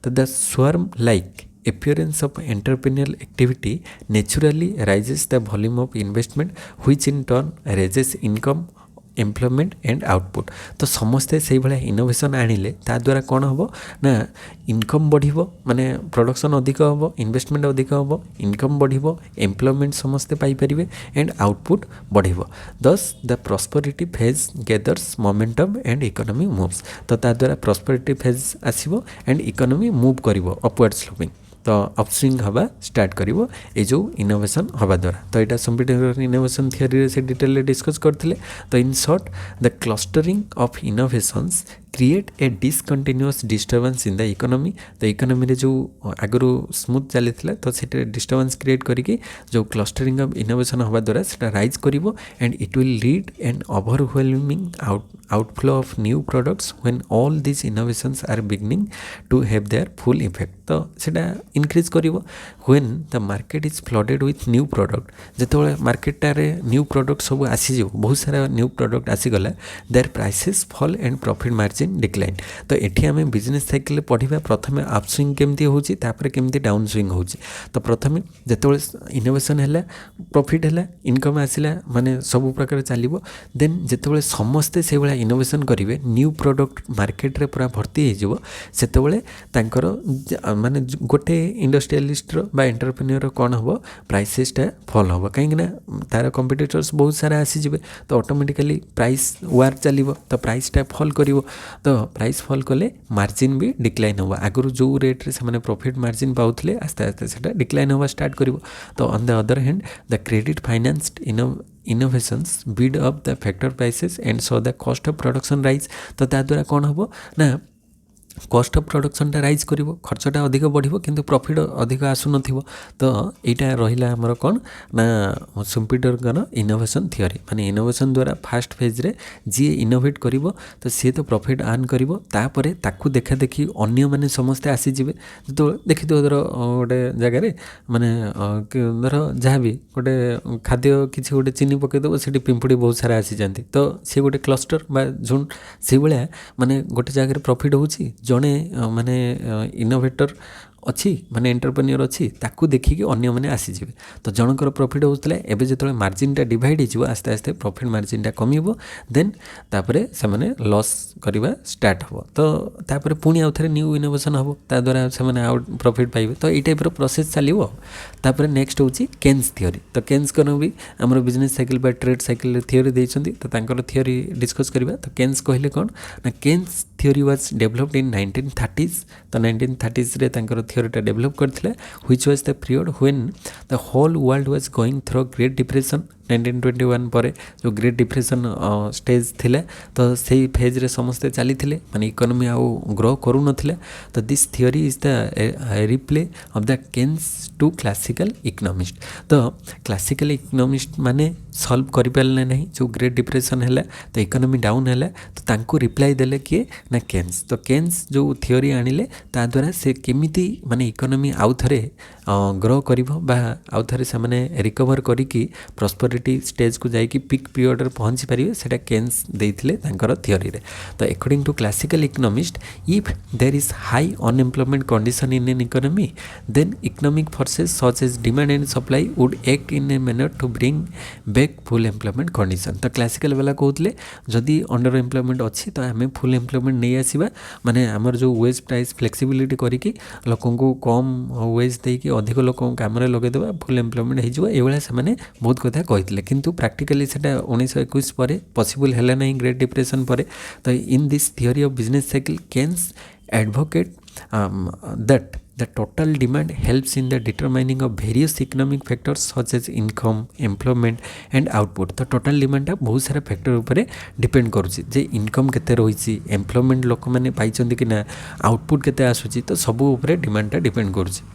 तो the swarm like appearance of entrepreneurial activity naturally raises the volume of investment which in turn raises income employment and output तो समस्ते से भाया इनोवेशन आनिले ता द्वारा कौन हम ना इनकम बढ़िबो माने प्रोडक्शन अधिक हम इन्वेस्टमेंट अधिक हम इनकम बढ़िबो एम्प्लॉयमेंट समस्ते पाई परिबे एंड आउटपुट बढ़िबो thus the prosperity phase gathers momentum and economy moves तो ता द्वारा प्रॉस्पेरिटी फेज आसीबो एंड इकोनॉमी मूव करिवो अपवर्ड स्लोपिंग तो अपस्विंग हवा स्टार्ट करिवो ए जो इनोवेशन हवा द्वारा तो यहाँ Schumpeter इनोवेशन थियोरी से डिटेल डिस्कस करथिले तो in short the clustering of innovations create a discontinuous disturbance in the economy. तो इकोनॉमी रे जो आगु स्मूथ चली तो से डिस्टर्बेंस क्रिएट करके जो क्लस्टरिंग ऑफ इनोवेशन हवा द्वारा से राइज करिवो and it will lead an overwhelming outflow of new products when all these innovations are beginning to have their full effect। तो सेटा इंक्रीज करिवो when the market is flooded with new product। जेतोले market टारे new product सब आसी जो बहुत सारा न्यू प्रोडक्ट आसी गला there prices fall and profit margin decline. तो एठी हमें बिजनेस साइकिल पढ़िबा प्रथमे अप स्विंग केमती होची तापर केमती डाउन स्विंग होची। तो प्रथमे जेतोले इनोवेशन हैला प्रॉफिट हैला इनकम आसिला माने सब प्रकार चलिबो देन जेतोले समस्ते से बळा इनोवेशन करिवे न्यू प्रोडक्ट मार्केट रे पूरा भर्ती हो जिवो सेतोले तांकर माने गोटे इंडस्ट्रियलिस्ट बा एंटरप्रेन्योर कौन हम प्राइसेसटा फॉल हम कहीं तार कंपिटिटर्स बहुत सारा आसी जिवे तो ऑटोमेटिकली प्राइस वार चलिवो तो प्राइसटा फॉल करिवो। तो प्राइस फॉल कले मार्जिन भी डिक्लाइन हम आगु जो रेट रे से प्रॉफिट मार्जिन पाउथले आस्ते आस्ते सेटा डिक्लाइन हवा स्टार्ट करिवो। तो on the other hand the credit financed innovations bid up the factor prices and so the cost of production rise। तो ता द्वारा कौन हम ना कॉस्ट ऑफ प्रोडक्शनटा राइज करिवो खर्चटा अधिक बढ़िवो किंतु प्रॉफिट अधिक आसु नथिवो। तो एटा रहिला हमर कोन ना सुम्पिटरकर इनोवेशन थियोरी माने इनोवेशन द्वारा फास्ट फेज रे जी इनोवेट करिवो तो सी तो प्रॉफिट अर्न करिवो तापरे ताकू देखा देखी अन्य माने समस्त आसी जिवे। तो देखि तो गोटे जगह रे माने धर जहाँ भी गोटे खाद्य किसी गोटे चीनी पके देबो सेठी पिंपुड़ी बहुत सारा आसी जानती तो सी गोटे क्लस्टर बा झुंड से भलिया माने गोटे जगह रे प्रॉफिट होउची जड़े माने इनोवेटर अच्छी माने एंटरप्रेन्योर अच्छी ताकू देखिकी अन्य माने आसीजिवे। तो जनकर प्रॉफिट होउतले एबे जेतले मार्जिनटा डिवाइड हो आस्ते आस्ते प्रॉफिट मार्जिनटा कमिबो देन तापरे से माने लॉस करबा स्टार्ट हो। तो तापरे पुणी आउ थरे न्यू इनोवेशन हो ता द्वारा से माने आउट प्रॉफिट पाइबे। तो ई टाइप रो प्रोसेस चलिवो। तापरे नेक्स्ट होची केन्स थ्योरी। तो केन्स कनो भी हमर बिजनेस साइकिल बा ट्रेड साइकिल थ्योरी देइछंती तो तांकर थ्योरी डिस्कस करबा। तो केन्स कहले कोन ना Keynes theory was developed in 1930s। तो 1930s रे तांकर थ्योरीटा डेवलप करथिले which was the period when the whole world was going through great depression. 1921 पर जो ग्रेट डिप्रेशन स्टेज थिले तो सही फेज रे समस्ते चली थिले माने इकोनॉमी आउ ग्रो करू नथिले। तो this theory is the reply of the Keynes to classical economist. तो क्लासिकल इकोनॉमिस्ट माने सॉल्व करि पाले नहीं जो ग्रेट डिप्रेशन हैला तो इकोनॉमी डाउन हैला तो तांको रिप्लाई देले किए ना केन्स। तो केन्स जो थ्योरी आनिले ता द्वारा से केमिति माने इकोनॉमी आउ थरे ग्रो करिवो बा आउ थरे से माने रिकवर करिकी प्रॉस्पेरिटी स्टेज को जाइकी पिक पीरियड रे पहुंची परिवे सेटा केन्स देइथिले तांकर थ्योरी रे। तो according to classical economist if there is high unemployment condition in an economy then economic forces such as demand and supply would act in a manner to bring back full employment condition. तो classical वाला कहते जदि under employment अच्छी तो आम full employment नहीं आसवा माने आमर जो वेज प्राइस फ्लेक्सिबिलिटी करिकी लोकों को कम वेज देकी अधिक लोक काम लगेदेवा फुल एम्प्लॉयमेंट हो ये से बहुत कथा कहते किंतु प्रैक्टिकली सेटा 1921 पर पॉसिबल है नहीं ग्रेट डिप्रेशन पर। तो in this theory of business cycle Keynes advocate that the total demand helps in the determining of various economic factors such as income, employment and output। तो total demand बहुत सारा factor ऊपर depend करुच्ची जे income केते रही employment लोक मैंने पाई कि ना आउटपुट केते आसुची तो सबू ऊपर डिमांडटा depend करुच्ची।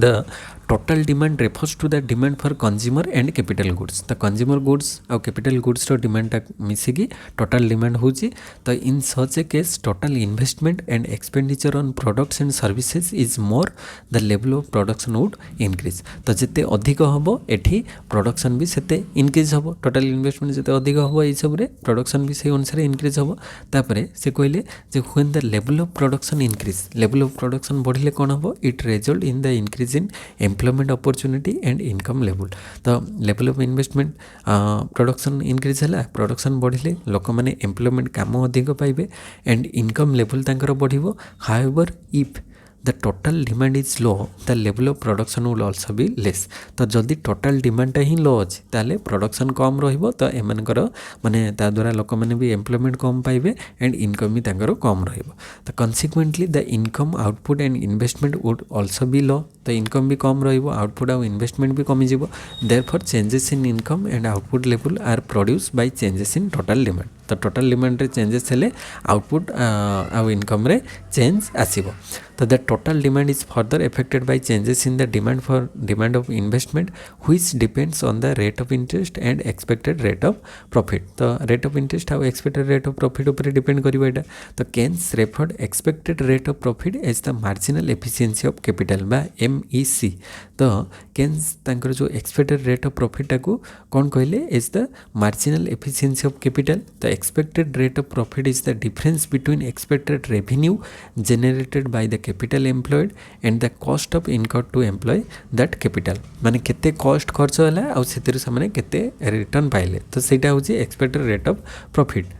The total demand refers to the demand for consumer and capital goods। तो consumer goods और capital goods रो demand टा मिसिकी total demand होची। तो in such a case total investment and expenditure on products and services is more the level of production would increase। तो जिते अधिक हबो एठी प्रोडक्शन भी सेते इंक्रीज हबो टोटल इन्वेस्टमेंट जिते अधिक हबो ए सब रे प्रोडक्शन भी से अनुसार इंक्रीज हबो। तापरे से कहले जे when the level of production increase level of production बढ़िले कोन हबो it result in the increase in employment opportunity and income level. तो level of investment production increase है प्रोडक्शन बढ़िले लोक मैंने एम्प्लॉयमेंट काम अधिक पाइबे एंड इनकम लेवल तांकर बढ़िबो। However if the total demand is low the level of production will also be less. तो जदि टोटाल डिमांडटा ही लो अच्छी ताले प्रोडक्शन कम रहिबो तो एमानकर माने ता द्वारा लोक मैंने भी एम्प्लॉयमेंट कम पाइबे एंड इनकम भी तांकर कम रहिबो। तो consequently the income output and investment would also be low. तो इनकम भी कम रहिबो आउटपुट और इन्वेस्टमेंट भी कमी जिवो। Therefore changes in income and output level are produce by changes in total demand. तो टोटल डिमांड रे चेंजेस हेले आउटपुट आउ इनकम रे चेंज आसीबो तो the total demand is further affected by changes in the demand of investment which depends on the rate of interest and expected rate of profit तो rate of interest आउ expected rate of profit ऊपर depend करिवो एटा तो Keynes referred expected rate of profit as the marginal efficiency of capital बा MEC तो Keynes तांकर जो एक्सपेक्टेड रेट ऑफ प्रॉफिट टाकू कौन कहले is the marginal efficiency of capital the expected rate of profit is the difference between expected revenue generated by the capital employed and the cost of income to employ that capital माने केते cost खर्च होला आ सेतिर सामने केते return पाइले तो सेटा होची expected rate of profit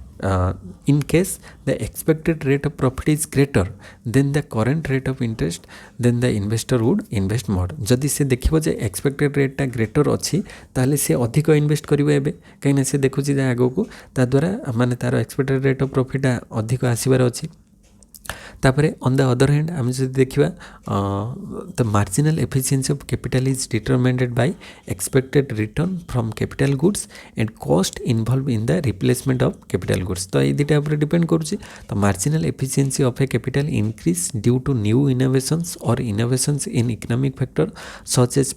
in case the expected rate of profit is greater than the current rate of interest then the investor would invest more जदि से देखिबो जे एक्सपेक्टेड रेट टा ग्रेटर अछि ताले से अधिक इन्वेस्ट करिवो एबे काइना से देखुची जे आगो को ता द्वारा माने तार एक्सपेक्टेड रेट ऑफ प्रॉफिट अधिक आसीबार अछि तापरे ऑन द अदर हैंड आम जो देखा the marginal efficiency of capital is determined by expected return from capital goods and cost involve in the replacement of capital goods तो ये दुटा ऊपर डिपेंड करुच्ची तो marginal efficiency of a capital increase due to new innovations और innovations in economic factor such as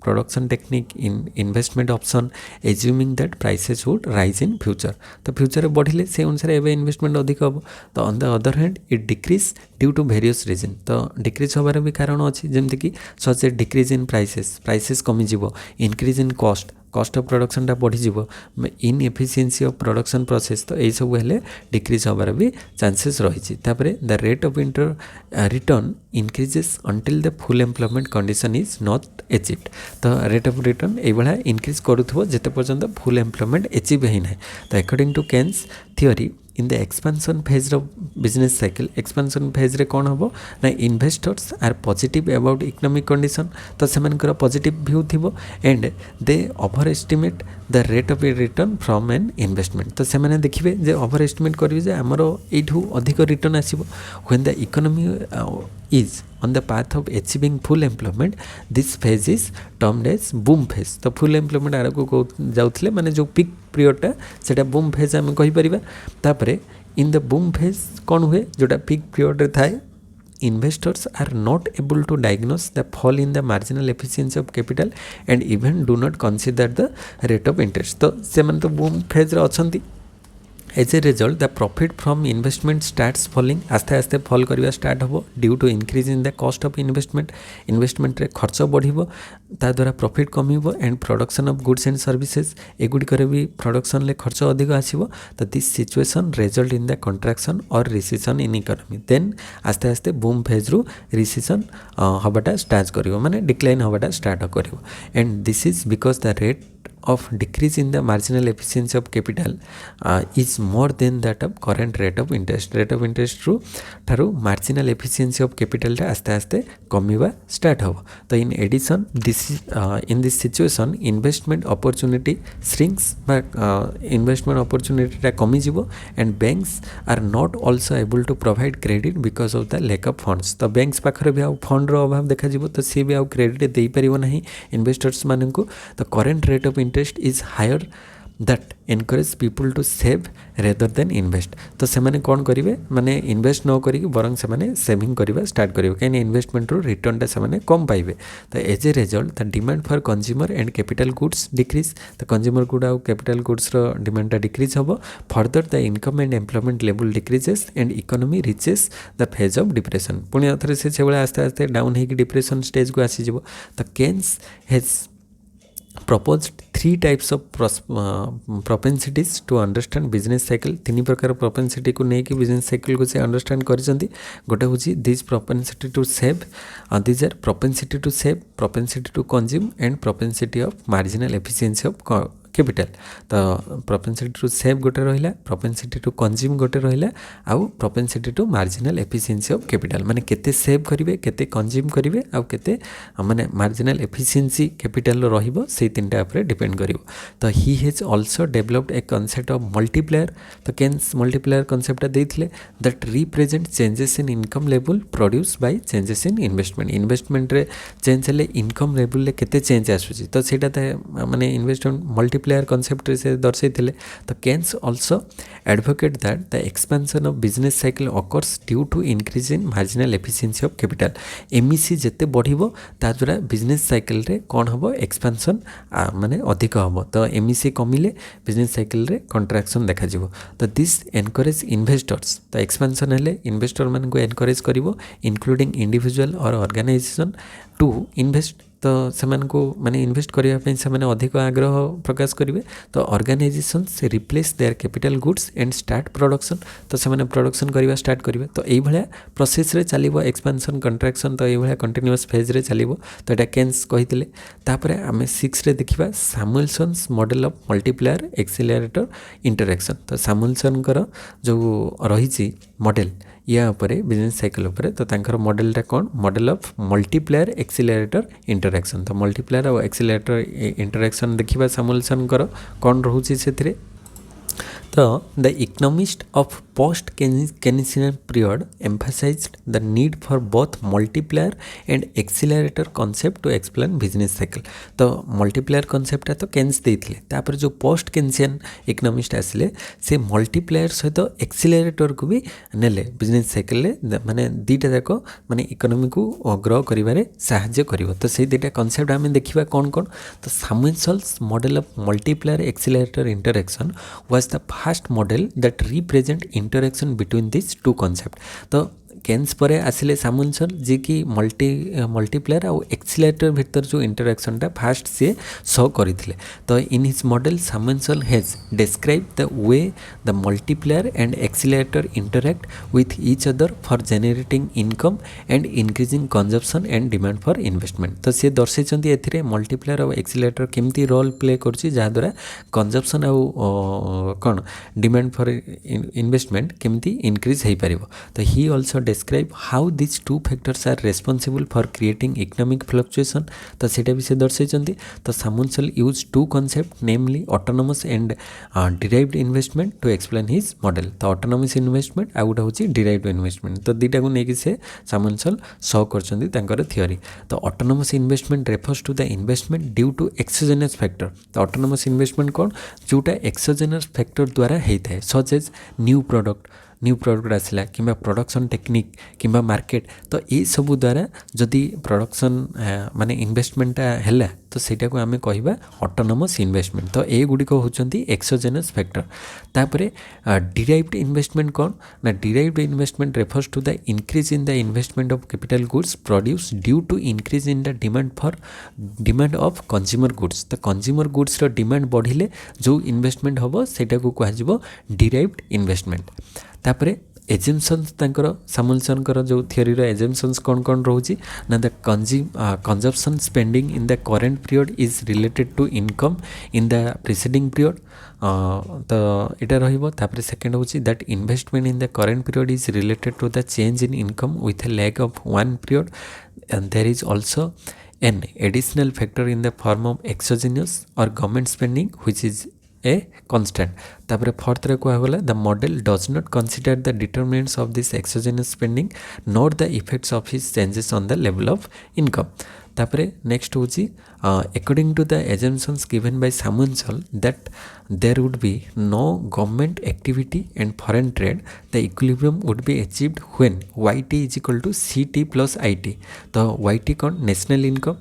production technique in investment option assuming that prices would rise in future तो future बढ़िले से अनुसार एवं इन्वेस्टमेंट अधिक हम तो on the other hand it decrease due to various reason तो डिक्रीज होबार भी कारण अच्छी जमीक such a decrease in prices कमिज increase in cost of production टा बढ़ीज in efficiency of production process तो यही सब हेल्ले डिक्रीज होबार भी चांसेस रही the rate of return increases until the full employment condition is not achieved तो रेट ऑफ रिटर्न ये इंक्रीज करूँ जिते पर्यंत फुल एम्प्लॉयमेंट अचीव ही ना तो according to Keynes theory in the expansion phase of business cycle expansion phase रे कौन हम ना investors are positive about economic condition तो से पॉजिटिव व्यू थी and they over estimate the rate of return from an investment तो से देखिए जे ओवर एस्टिमेट करेंगे आमर यू अधिक रिटर्न आसो when the economy is on the path of achieving full employment this phase is termed as boom phase तो full employment are को जाउथले माने जो पीक पीरियड टा सेटा boom phase हम कहि परिबा तापरे in the boom phase कोन हुए जोटा पीक पीरियड रे थाए investors are not able to diagnose the fall in the marginal efficiency of capital and even do not consider the rate of interest तो से मन तो boom phase रे अछंती as a result the profit from investment starts falling आस्ते आस्ते fall करवा start हो due to increase in the cost of investment रे खर्च बढ़िबो ता द्वारा प्रॉफिट कमिबो and production of goods and services एगुडी भी प्रोडक्शन ले खर्च अधिक आसीबो तो this situation result in the contraction और रिसेशन इन इकोनॉमी देन आस्ते आस्ते बूम फेज रु रिसेशन हबाटा स्टार्ट करिवो माने डिक्लाइन हबाटा स्टार्ट करिवो and this is because the rate of decrease in the marginal efficiency of capital is more than that of current rate of interest ru Tharu marginal efficiency of capital टा आस्ते आस्ते कमिवा start हो तो in addition in this situation investment opportunity shrinks investment opportunity टा कमी जिवो and banks are not also able to provide credit because of the lack of funds तो banks पाखरे भी फंड रो अभाव देखा जिवो तो सी भी क्रेडिट दे परिबो नहीं इन्वेस्टर्स माननकु तो current rate of interest is higher that encourage people to save rather than invest तो से माने कौन करिवे माने इन्वेस्ट न करी बरंग से माने सेविंग करवा स्टार्ट करिवे कहीं इन्वेस्टमेंट रो रिटर्न टा से माने कम पाइबे तो as a result the demand for consumer and capital goods decrease तो कंज्यूमर गुड आउ कैपिटल गुड्स रो डिमांड टा डिक्रीज होबो further the income and employment level decreases and economy reaches the phase of depression पुणी अथरे से बेले आस्ते आस्ते डाउन है कि डिप्रेशन स्टेज को आसी जिवो तो Keynes has proposed three types of propensities to understand business cycle तीन प्रकार propensity को नहीं कि business cycle को से understand करिसंती गोटे होची this propensity to save these are propensity to save propensity to consume and propensity of marginal efficiency of capital तो प्रोपेंसिटी टू सेव गोटे रहा प्रोपेंसिटी टू कंज्यूम गोटे रहा आउ propensity to marginal efficiency of capital माने केते save करिवे केते कंज्यूम करिवे आउ केते माने मार्जिनल एफिशिएंसी कैपिटल रहिबो से तीनटा ऊपर डिपेंड करिवो तो he has also developed a concept of multiplier तो केन्स मल्टीप्लायर कांसेप्ट देथिले that represent changes in income level produce by changes in investment रे चेंज हेले इनकम लेवल ले केते चेंज आसुची तो सेटा माने इन्वेस्टमेंट मल्टीप्लायर कॉन्सेप्ट से दर्शाई तो Keynes also advocate that the expansion of business cycle occurs due to increase in marginal efficiency of capital MEC जिते बढ़िबो ता द्वारा बिजनेस साइकिल रे कौन हम एक्सपेंशन माने अधिक हम तो एमईसी कमिले बिजनेस साइकिल रे कंट्राक्शन देखा जिवो तो दिस एनकरेज इन्वेस्टर्स तो एक्सपेंशन हेले इन्वेस्टर मान को एनकरेज करिवो इंक्लूडिंग इंडिविजुअल और ऑर्गेनाइजेशन टू इन्वेस्ट तो सेमान को माने इन्वेस्ट करने से मैंने अधिक आग्रह प्रकाश करेंगे तो ऑर्गेनाइजेशन से replace their capital goods and start production तो से प्रोडक्शन करवा स्टार्ट करेंगे तो ये प्रोसेस रे चलो एक्सपेंशन कंट्राक्शन तो ये कंटिन्यूअस फेज रे चलो तो ये केन्स कही तापर आम 6 रे देखा Samuelson's model of multiplier accelerator interaction तो सैमुएल्सन जो रही मॉडल या उपरे बिजनेस साइकिल उपरे तो तांकर मॉडलटा कौन model of multiplier accelerator interaction तो मल्टीप्लायर और एक्सीलरेटर इंटरैक्शन देखा सैमुएल्सन कौन रोचे से तो the economist of post Keynesian period emphasized the need for both multiplier and accelerator concept to explain business cycle तो मल्टीप्लायर कॉन्सेप्ट तो केन्स देते तापर जो पोस्ट केन्सियन इकोनॉमिस्ट आसिले से मल्टीप्लायर सहित एक्सीलरेटर को भी नेले बिजनेस साइकिल माने दीटा जाक माने इकोनॉमी को ग्रो करिवारे सहाय्य करिवो तो से दीटा कॉन्सेप्ट आम देखा कौन कौन तो Samuelson's model of multiplier accelerator interaction was the first model that represent interaction between this two concept तो केन्स पर आसिले सैमुएल्सन जी की मल्टीप्लायर और एक्सीलरेटर भीतर जो इंटरैक्शनटा फास्ट सी शो करते तो in his model Samuelson has describe the way the multiplier and accelerator interact with each other for generating income and increasing consumption and demand for investment तो सी दर्शाई ए मल्टीप्लायर और एक्सीलरेटर केमती रोल प्ले करा consumption आउ कौन demand for investment केमती इंक्रीज हो पार तो he also describe how these two factors are responsible for creating economic fluctuation तो सेटा भी से दर्शाई तो Samuelson use two concept namely autonomous and derived investment to explain his model तो ऑटोनोमस इन्वेस्टमेंट आउ गोटे हूँ डिराइव्ड इन्वेस्टमेंट तो दुईटा को लेकिन से सैमुएल्सन शो कर थियोरी तो autonomous investment refers to the investment due to exogenous factor तो ऑटोनोमस इन्वेस्टमेंट कौन जोटा एक्सोजेनस फैक्टर द्वारा होता है सच एज न्यू प्रोडक्ट आसला कि प्रोडक्शन टेक्निक कि मार्केट तो ये सबू द्वारा जदि प्रोडक्शन माने इन्वेस्टमेंटा है तो सेटा को आम कहवा ऑटोनोमस इन्वेस्टमेंट तो ये गुड़िक होती एक्सोजेनस फैक्टर तापर डिराइव्ड इन्वेस्टमेंट कौन ना derived investment refers to the increase in the investment of capital goods produce due to increase in the demand of consumer goods तो कंज्यूमर गुड्स डिमांड बढ़िले जो इन्वेस्टमेंट हम सेटा को कह डिराइव्ड इन्वेस्टमेंट तापरे एजम्पशन्स सैमुएल्सन जो थियोरी एजम्पशन्स कौन कौन रोचे ना the consumption spending in the current period is related to income in the preceding period तो यहाँ रहा सेकेंड हूँ that investment in the current period is related to the change in income with a lag of one period and there is also an additional factor in the form of exogenous और government spending which is a constant तापर fourth रे कहगला the model does not consider the determinants of this exogenous spending not the effects of his changes on the level of income तापर next हूँ according to the assumptions given by Samuelson that there would be no government activity and foreign trade the equilibrium would be achieved when YT is equal to CT plus IT तो YT कौन national income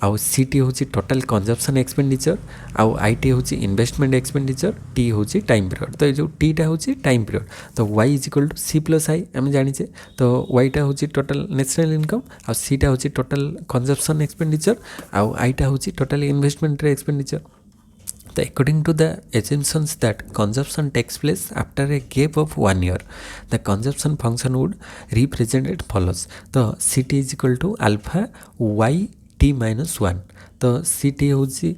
आउ CT हूँ total consumption expenditure आउ IT हूँ investment expenditure T हूँ time period तो जो टीटा हूँ टाइम पीरियड तो Y is equal to C plus I आम जाचे तो Yटा हूँ टोटल नेशनल इनकम आउ Cटा हूँ टोटल कंजप्शन एक्सपेंडिचर आउ Iटा हूँ टोटल इन्वेस्टमेंट एक्सपेंडिचर तो according to the assumptions that consumption takes place after a gap of 1 year, the consumption function would represent it follows. तो CT is equal to alpha YT minus 1. तो CT होची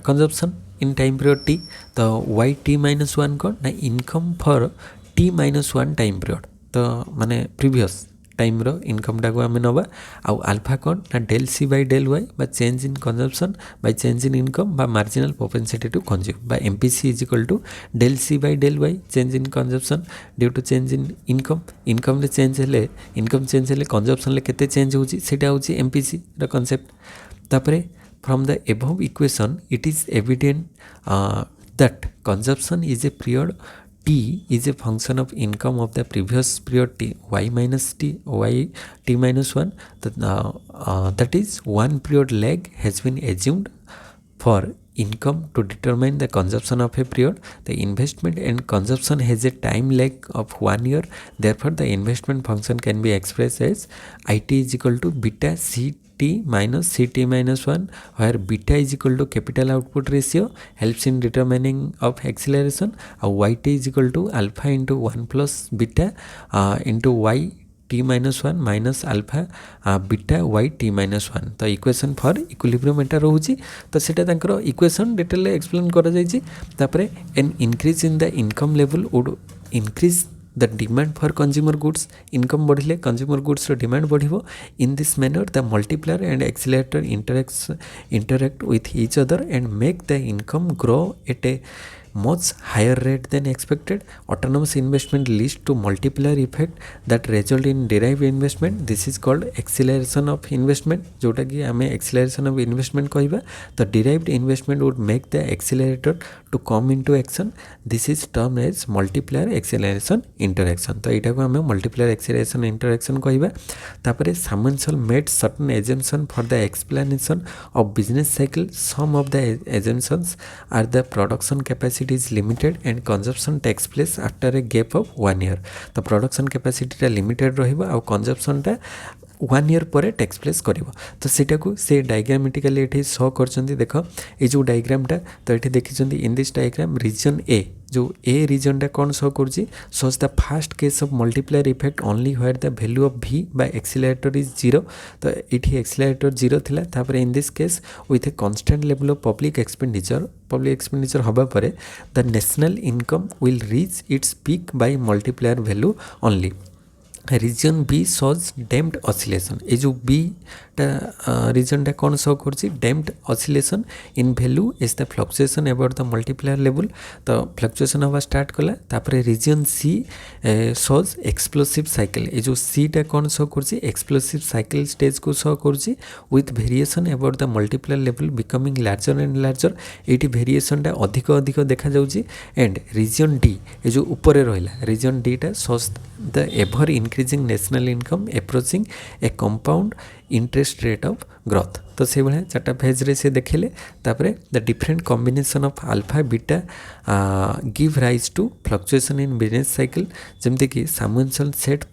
consumption in time period T. तो YT minus 1 कौन ना income for T minus 1 time period. तो माने previous time रो income टाको आम नवा आउ अल्फा कौन ना del C by del Y बा change in consumption by change in income बा मार्जिनल प्रोपेंसिटी टू कंज्यूम बा MPC is equal to del C by del Y change in consumption due to change in income रे change हेले income change हेले consumption ले केते change होची सेटा होची MPC रो कांसेप्ट तापरे from the above equation it is evident that consumption is a period t is a function of income of the previous period t y minus t y t minus 1 that is one period lag has been assumed for income to determine the consumption of a period. The investment and consumption has a time lag of 1 year. Therefore, the investment function can be expressed as it is equal to beta ct minus ct minus 1, where beta is equal to capital output ratio, helps in determining of acceleration. Yt is equal to alpha into 1 plus beta into y t minus 1 minus alpha beta y t minus 1. तो equation for equilibrium एटा रोची तो सेटा तांकर equation detail explain करा जायछि तापरे an increase in the income level would increase the demand for consumer goods income बढ़िले consumer goods रो डिमांड बढ़िबो in this manner the multiplier and accelerator interact with each other and make the income grow at a much higher rate than expected. Autonomous investment leads to multiplier effect that result in derived investment. This is called acceleration of investment जोटा कि आमे acceleration of investment कहबा तो derived investment would make the accelerator to come into action. This is termed as multiplier acceleration interaction. तो एटा को आमे multiplier acceleration interaction कहबा तापरे Samuelson made certain assumption for the explanation of business cycle. Some of the assumptions are the production capacity is limited and consumption takes place after a gap of 1 year. तो production capacity टा limited रहिबा और consumption टा 1 year पर takes place करिवो तो सेटा को से diagrammatically एठी शो करचंदी देखो ए जो डायग्राम टा तो एठी देखिचंदी इन दिस डायग्राम रीजन ए जो ए रीजन टा कोन शो करची shows the first case of multiplier effect only where the value of v by accelerator is 0 तो एठी accelerator 0 थिला तापर in this case with a constant level of public expenditure हबा परे the national income will reach its peak by multiplier value only. Reason B shows damped oscillation ए जो B टा reason टा कौन शो करछि damped oscillation in value is the fluctuation about the multiplier level तो fluctuation हवा start कला तापर रीजन सी shows explosive cycle ए जो सी टा कौन शो करछि explosive cycle stage को शो करछि with variation about the multiplier level becoming larger and larger eighty variation टा अधिक अधिक देखा जाउछि एंड रीजन डी ए जो ऊपर रहिला रीजन डी टा shows the ever increasing national income approaching a compound interest rate of growth तो से भाया चार्टा फेज रे से देखिले तापरे the different combination of alpha beta give rise to fluctuation in business cycle जेमते कि Samuelson set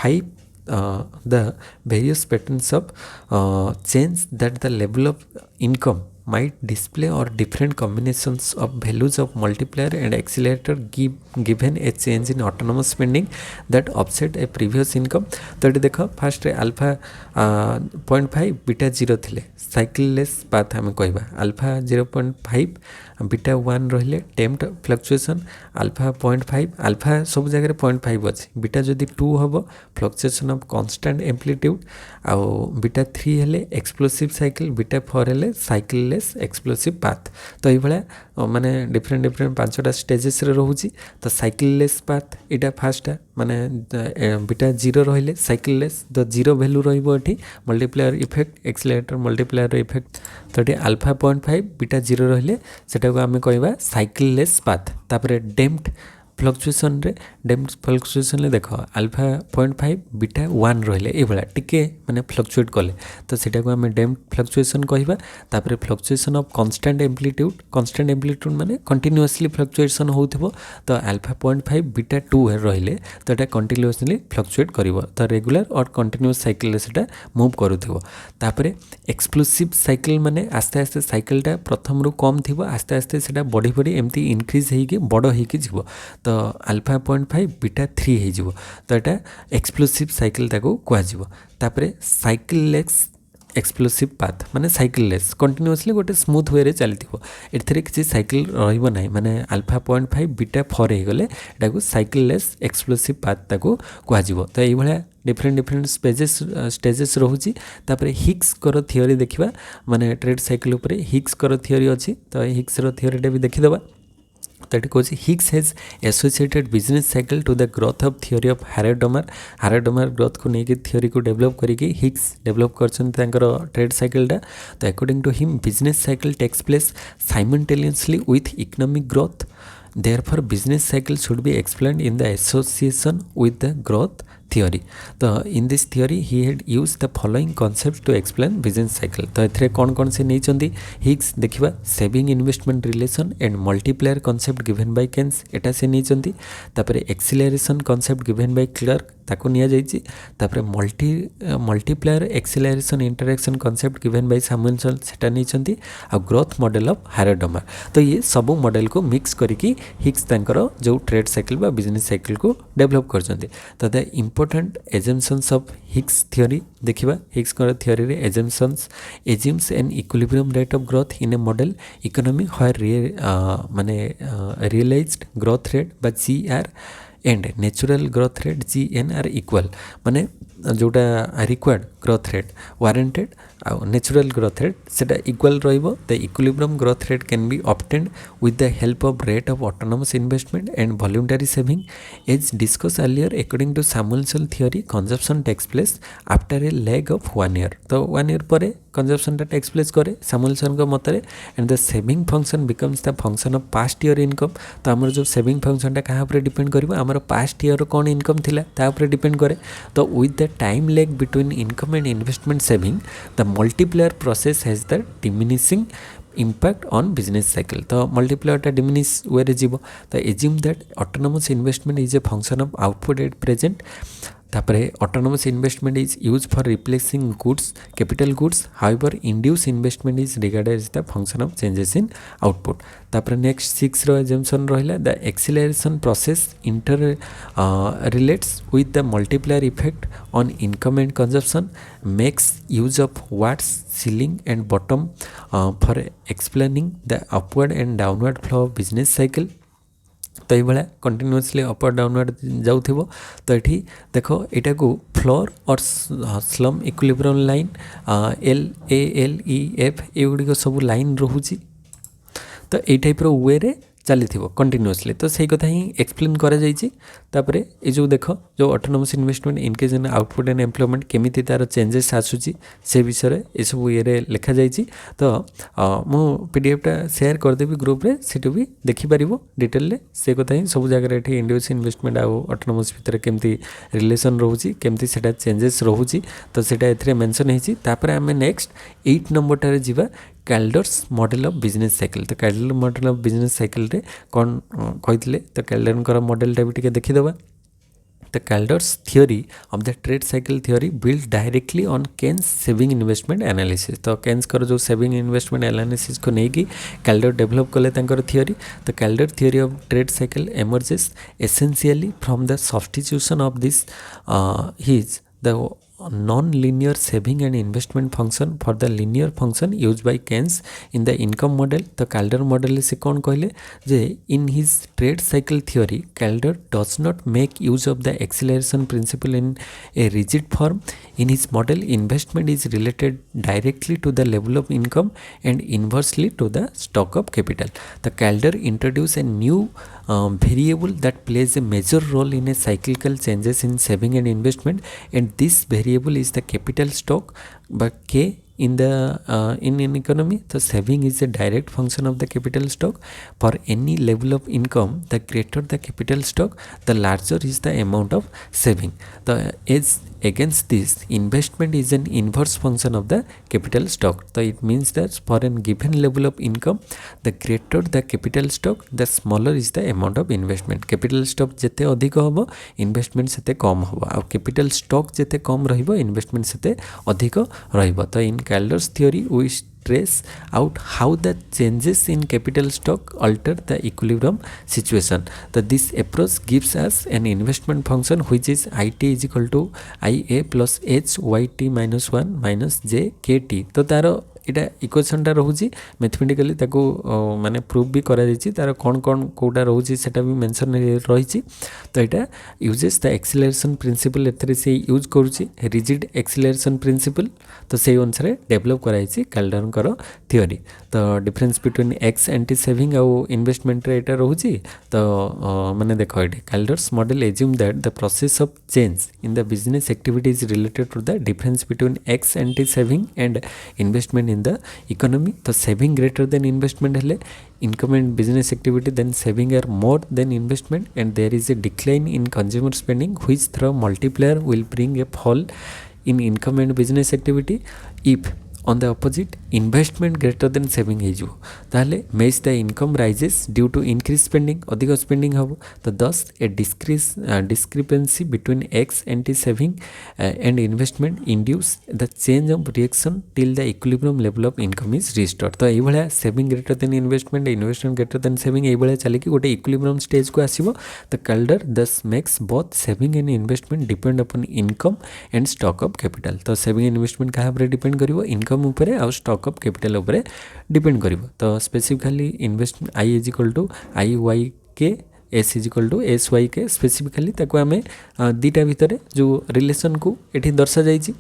5 the various patterns of change that the level of income might display or different combinations of values of multiplier and accelerator given a change in autonomous spending that offset a previous income तो ये देखो first alpha 0.5 beta 0 थिले साइकिललेस path हमें कहबा alpha 0.5 beta 1 रहिले tempt fluctuation alpha 0.5 alpha सब जगह 0.5 अछि बीटा जदि 2 हबो फ्लक्चुएशन ऑफ कांस्टेंट एम्प्लीट्यूड आ बीटा 3 हेले एक्सप्लोसिव साइकिल बीटा 4 हेले साइकिललेस एक्सप्लोसिव पाथ तो ये भला माने डिफरेंट पांचटा स्टेजेस रे रहउची तो साइकिललेस पाथ एटा फर्स्ट माने बीटा 0 रहिले साइकिललेस द 0 वैल्यू रहइबो एठी multiplier effect accelerator multiplier effect तो एठी अल्फा 0.5 बीटा 0 रहिले सेटा को हमें कहबा साइकिललेस पाथ तापरे डेम्प्ड फ्लक्चुएशन रे डेम्प्ड फ्लक्चुएशन ले देखो अल्फा 0.5 बीटा 1 रहिले ए भला टिके माने फ्लक्चुएट कले तो सेटा को हमें डेम्प्ड फ्लक्चुएशन कहबा तापरे फ्लक्चुएशन ऑफ कांस्टेंट एम्प्लीट्यूड माने कंटीन्यूअसली फ्लक्चुएशन होउथबो तो अल्फा 0.5 बीटा 2 रहिले तो एटा कंटीन्यूअसली फ्लक्चुएट करिवो तो रेगुलर और कंटीन्यूअस साइकिल ले सेटा मूव करूथबो तापरे एक्सप्लोसिव साइकिल माने आस्ते आस्ते साइकिल टा प्रथम रु कम थिबो आस्ते आस्ते सेटा बढ़ी एमती इंक्रीज हेकी बड़ हेकी जिवो तो अल्फा 0.5 बीटा 3 हे जिवो तो एटा एक्सप्लोसिव साइकिल ताको कुआ जिवो तापरे साइकिललेस एक्सप्लोसिव पाथ माने साइकिललेस कंटीन्यूअसली गोटे स्मूथ वे रे चलतिबो एथरे किछि साइकिल रहइबो नै माने अल्फा 0.5 बीटा 4 हे गले एटा को साइकिललेस एक्सप्लोसिव पाथ ताको कुआ जिवो तो एई भला डिफरेंट स्टेजेस रहउची तापरे हिग्स कर थ्योरी देखिबा माने ट्रेड साइकिल ऊपर हिग्स कर थ्योरी अछि तो हिग्स रो थ्योरी टा भी देखि देबा तो ये कौन Hicks has associated business cycle to the growth of theory of Harrod Domar growth को लेकिन थियोरी को डेवलप करके हिग्स डेवलप कर ट्रेड साइकिल तो according to him business cycle takes place simultaneously with economic growth therefore business cycle should be explained in the association with the growth theory. तो in this theory he had used the following concepts to explain business cycle. तो एथरे कौन से नहीं चंदी Hicks देखिबा saving investment relation and multiplier concept given by Keynes एटा से नहीं चंदी तापरे acceleration concept given by Clark ताको निया जाइछि तापरे multiplier acceleration interaction concept given by Samuelson सेटा नहीं चंदी आ ग्रोथ मॉडल ऑफ हारेडोमार. तो ये सब मॉडल को मिक्स करके हिग्स तांकर जो ट्रेड साइकिल बा बिजनेस साइकिल को डेवलप करछन्ती. तो the important assumptions of Hicks theory देखिबा हिग्स थ्योरी रे assumptions assumes an equilibrium rate of growth in a model economy where माने रियलाइज्ड ग्रोथ रेट बा GR and natural growth rate GN are equal माने जोटा required growth rate warranted natural growth rate सेटा equal रहिबो. The equilibrium growth rate can be obtained with the help of rate of autonomous investment and voluntary saving as discuss earlier according to Samuelson theory consumption takes place after a lag of 1 year. तो 1 year पर consumption takes place करे Samuelson को मतरे and the saving function becomes the function of past year income. तो आमर जो saving function कहाँ पर डिपेंड करिवो आमर पास्ट ईयर कौन इनकम थिला ता ऊपर डिपेंड करे. तो with the time lag between income and investment saving the multiplier process has the diminishing impact on business cycle. तो multiplier टा diminish वे रे जीवो. तो assume that autonomous investment is a function of output at present. तापरे autonomous investment is used for replacing goods capital goods, however induced investment is regarded as the function of changes in output. तापरे next 6 रो assumption रहिला the acceleration process relates with the multiplier effect on income and consumption, makes use of Watt's ceiling and bottom for explaining the upward and downward flow of business cycle. तो ये continuously upward downward जाऊथिबो. तो ये देख यहाँ को floor और slum equilibrium line LALEF एगुड़िक सब line रोचे. तो ये टाइप वे रे चली कंटिन्यूअसली. तो सही कथा ही एक्सप्लेन करा जाइछि. तापरे ये जो देख जो autonomous investment increase in output and employment केमिति तार चेंजेस आसुची से विषय ये सब ये लिखा जाइछि. तो मु PDF टा शेयर कर देबी ग्रुप रे सेटु भी देखि परिबो डिटेल रे. से कथा ही सब जगह रे इंडिविजुअल इन्वेस्टमेंट आ ऑटोनोमस भितर केमति रिलेशन रहउची केमति सेटा चेंजेस रहउची. तो सेटा एथरे मेंशन हेछि. तापरे हमें नेक्स्ट 8 नंबर टारे जीवा कैल्डर्स मॉडल ऑफ बिजनेस साइकिल. तो Calder model of business cycle रे कौन कही तो कैल्डर मॉडल टा भी टिके देखीदबा. The Calder's theory of the trade cycle theory built directly on Keynes saving investment analysis. तो Keynes कर जो saving investment analysis को नहीं कि Calder develop कले तंकर theory. तो Calder theory of trade cycle emerges essentially from the substitution of this his the non-linear saving and investment function for the linear function used by Keynes in the income model. तो Calder model से कौन कहले जे in his trade cycle theory Calder does not make use of the acceleration principle in a rigid form. In his model investment is related directly to the level of income and inversely to the stock of capital. The Calder introduced a new variable that plays a major role in a cyclical changes in saving and investment, and this variable is the capital stock by K in the in an economy. The saving is a direct function of the capital stock. For any level of income, the greater the capital stock, the larger is the amount of saving. The as against this, investment is an inverse function of the capital stock. So it means that for a given level of income, the greater the capital stock, the smaller is the amount of investment. Capital stock जेते अधिक होबो investment सेते कम होबो, और capital stock जेते कम रहिबो investment सेते अधिक रहिबो. तो in Calder's theory we trace out how the changes in capital stock alter the equilibrium situation. So this approach gives us an investment function which is IT is equal to IA plus H YT minus 1 minus J KT. तो तारो इटा equation टा रोची mathematically ताको माने proof भी करा जायछि. तार कोन कोन कोटा रोची सेटा भी मेंशन रहिछि. तो इटा यूजेस द एक्सीलरेशन प्रिंसिपल एथरे से यूज करूछि रिजिड एक्सीलरेशन प्रिंसिपल. तो से अनुसार डेवलप कराइछि कैल्डर करो थ्योरी. तो difference between ex ante saving आउ इन्वेस्टमेंट एटा रोची। तो माने देखो ये Kaldor's model assume that the process of change in the business activity is related to the difference between ex ante saving and investment in the economy. तो saving greater than investment हेले income and business activity, then saving are more than investment, and there is a decline in consumer spending which through multiplier will bring a fall in income and business activity. If on the opposite investment greater than saving ହେଇଯିବ ତାହେଲେ makes the income rises due to increase spending, अधिक spending हम। तो thus a discrepancy between ex ante saving and investment induce the change of reaction till the equilibrium level of income is restored. तो ये saving greater than investment, investment greater than saving ये चलिए गोटे equilibrium stage को आसो। तो Kaldor thus makes both saving and investment depend upon income and stock of capital. तो saving investment क्या डिपेंड करिवो, इनकम उपरे आ स्टॉक ऑफ कैपिटल उपरे डिपेंड करिवो। तो specifically investment I is equal to I Y K, S is equal to S Y K. Specifically ताको आमे दीटा भितर जो रिलेशन को एठी दर्शा जाइछि।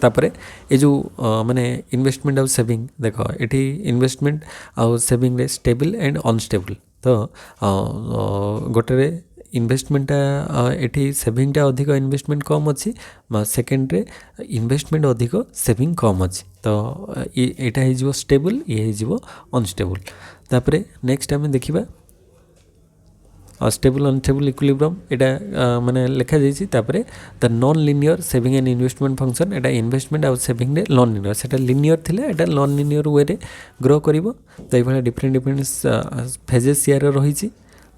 तापरे ये जो माने इन्वेस्टमेंट आउ सेविंग देखो एठी इन्वेस्टमेंट आउ सेविंग रे स्टेबल एंड अनस्टेबल। तो गोटे इन्वेस्टमेंटा एठी सेविंगटा अधिक इन्वेस्टमेंट कम अच्छी, सेकेंड रे इन्वेस्टमेंट अधिक सेविंग कम अच्छी। तो यहाँ हो स्टेबल, ये हो अनस्टेबल। तापरे नेक्स्ट आम देखा स्टेबल अनस्टेबल इक्विलिब्रियम एटा माने लिखा जाइछि। तापरे the non linear saving and investment function Etah investment आउ सेविंग रे नॉन लिनियर, सेटा लिनियर थिले एटा नॉन लिनियर वे रे ग्रो करिवो। तो ये डिफरेंट डिफरेंट फेजेस यार रही,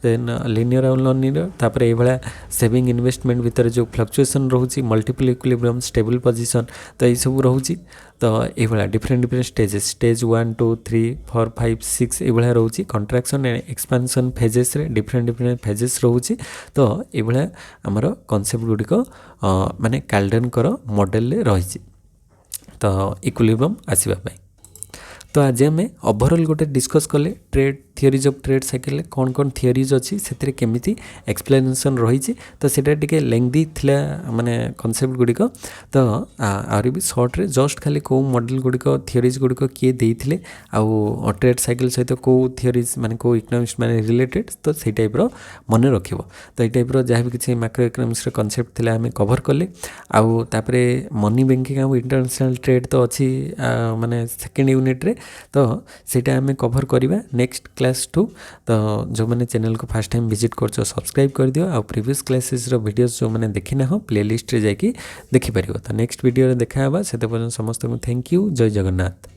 देन लिनियर और नॉन लिनियर। तापर ये सेविंग इन्वेस्टमेंट भितर जो फ्लक्चुएसन रोची, मल्टीपल इक्विलिब्रियम, स्टेबल पोजीशन, तो ये सब रोची। तो ये डिफरेंट डिफरेंट स्टेजेस, स्टेज 1 2 3 4 5 6 ये रोची। कंट्राक्शन एंड एक्सपांशन फेजेस रे डिफरेंट डिफरेंट फेजेस रोची। तो ये आमर कॉन्सेप्ट गुड़िक माने कैल्डर मॉडल रही। तो इक्विलिब्रियम आसवा। तो आज आम ओवरऑल गोटे डिस्कस कले trade theories of trade cycle कौन कौन थियोरीज अच्छी से केमिति एक्सप्लेनेशन रही। तो सेटा टिके लेंथी थिला माने कॉन्सेप्ट गुड़िक। तो आहुरी भी शॉर्ट रे जस्ट खाली को मॉडल गुड़िक थियोरीज गुड़िक किए देइथिले आउ ट्रेड साइकिल सहित को थियोरीज माने को इकोनॉमिक्स माने रिलेटेड। तो से टाइप रो मन रखिबो। तो ये टाइप रो जहाँ भी किसी मैक्रो इकोनॉमिक्स रो कॉन्सेप्ट थिला आम कवर कले। आउ तापरे मनी बैंकिंग आउ इंटरनेशनल ट्रेड तो अच्छी माने सेकेंड यूनिट रे। तो सेटा आम कवर करवा नेक्स्ट क्लास 2। तो जो मैंने चैनल को फर्स्ट टाइम विजिट कर सब्सक्राइब कर दियो। आ प्रीवियस क्लासेस रो वीडियोस जो मैंने देखी ना हो प्लेलिस्ट रे जाकि देखि परिबो। तो नेक्स्ट वीडियो रे देखा हबा। सेते पर्यंत समस्त को थैंक यू। जय जगन्नाथ।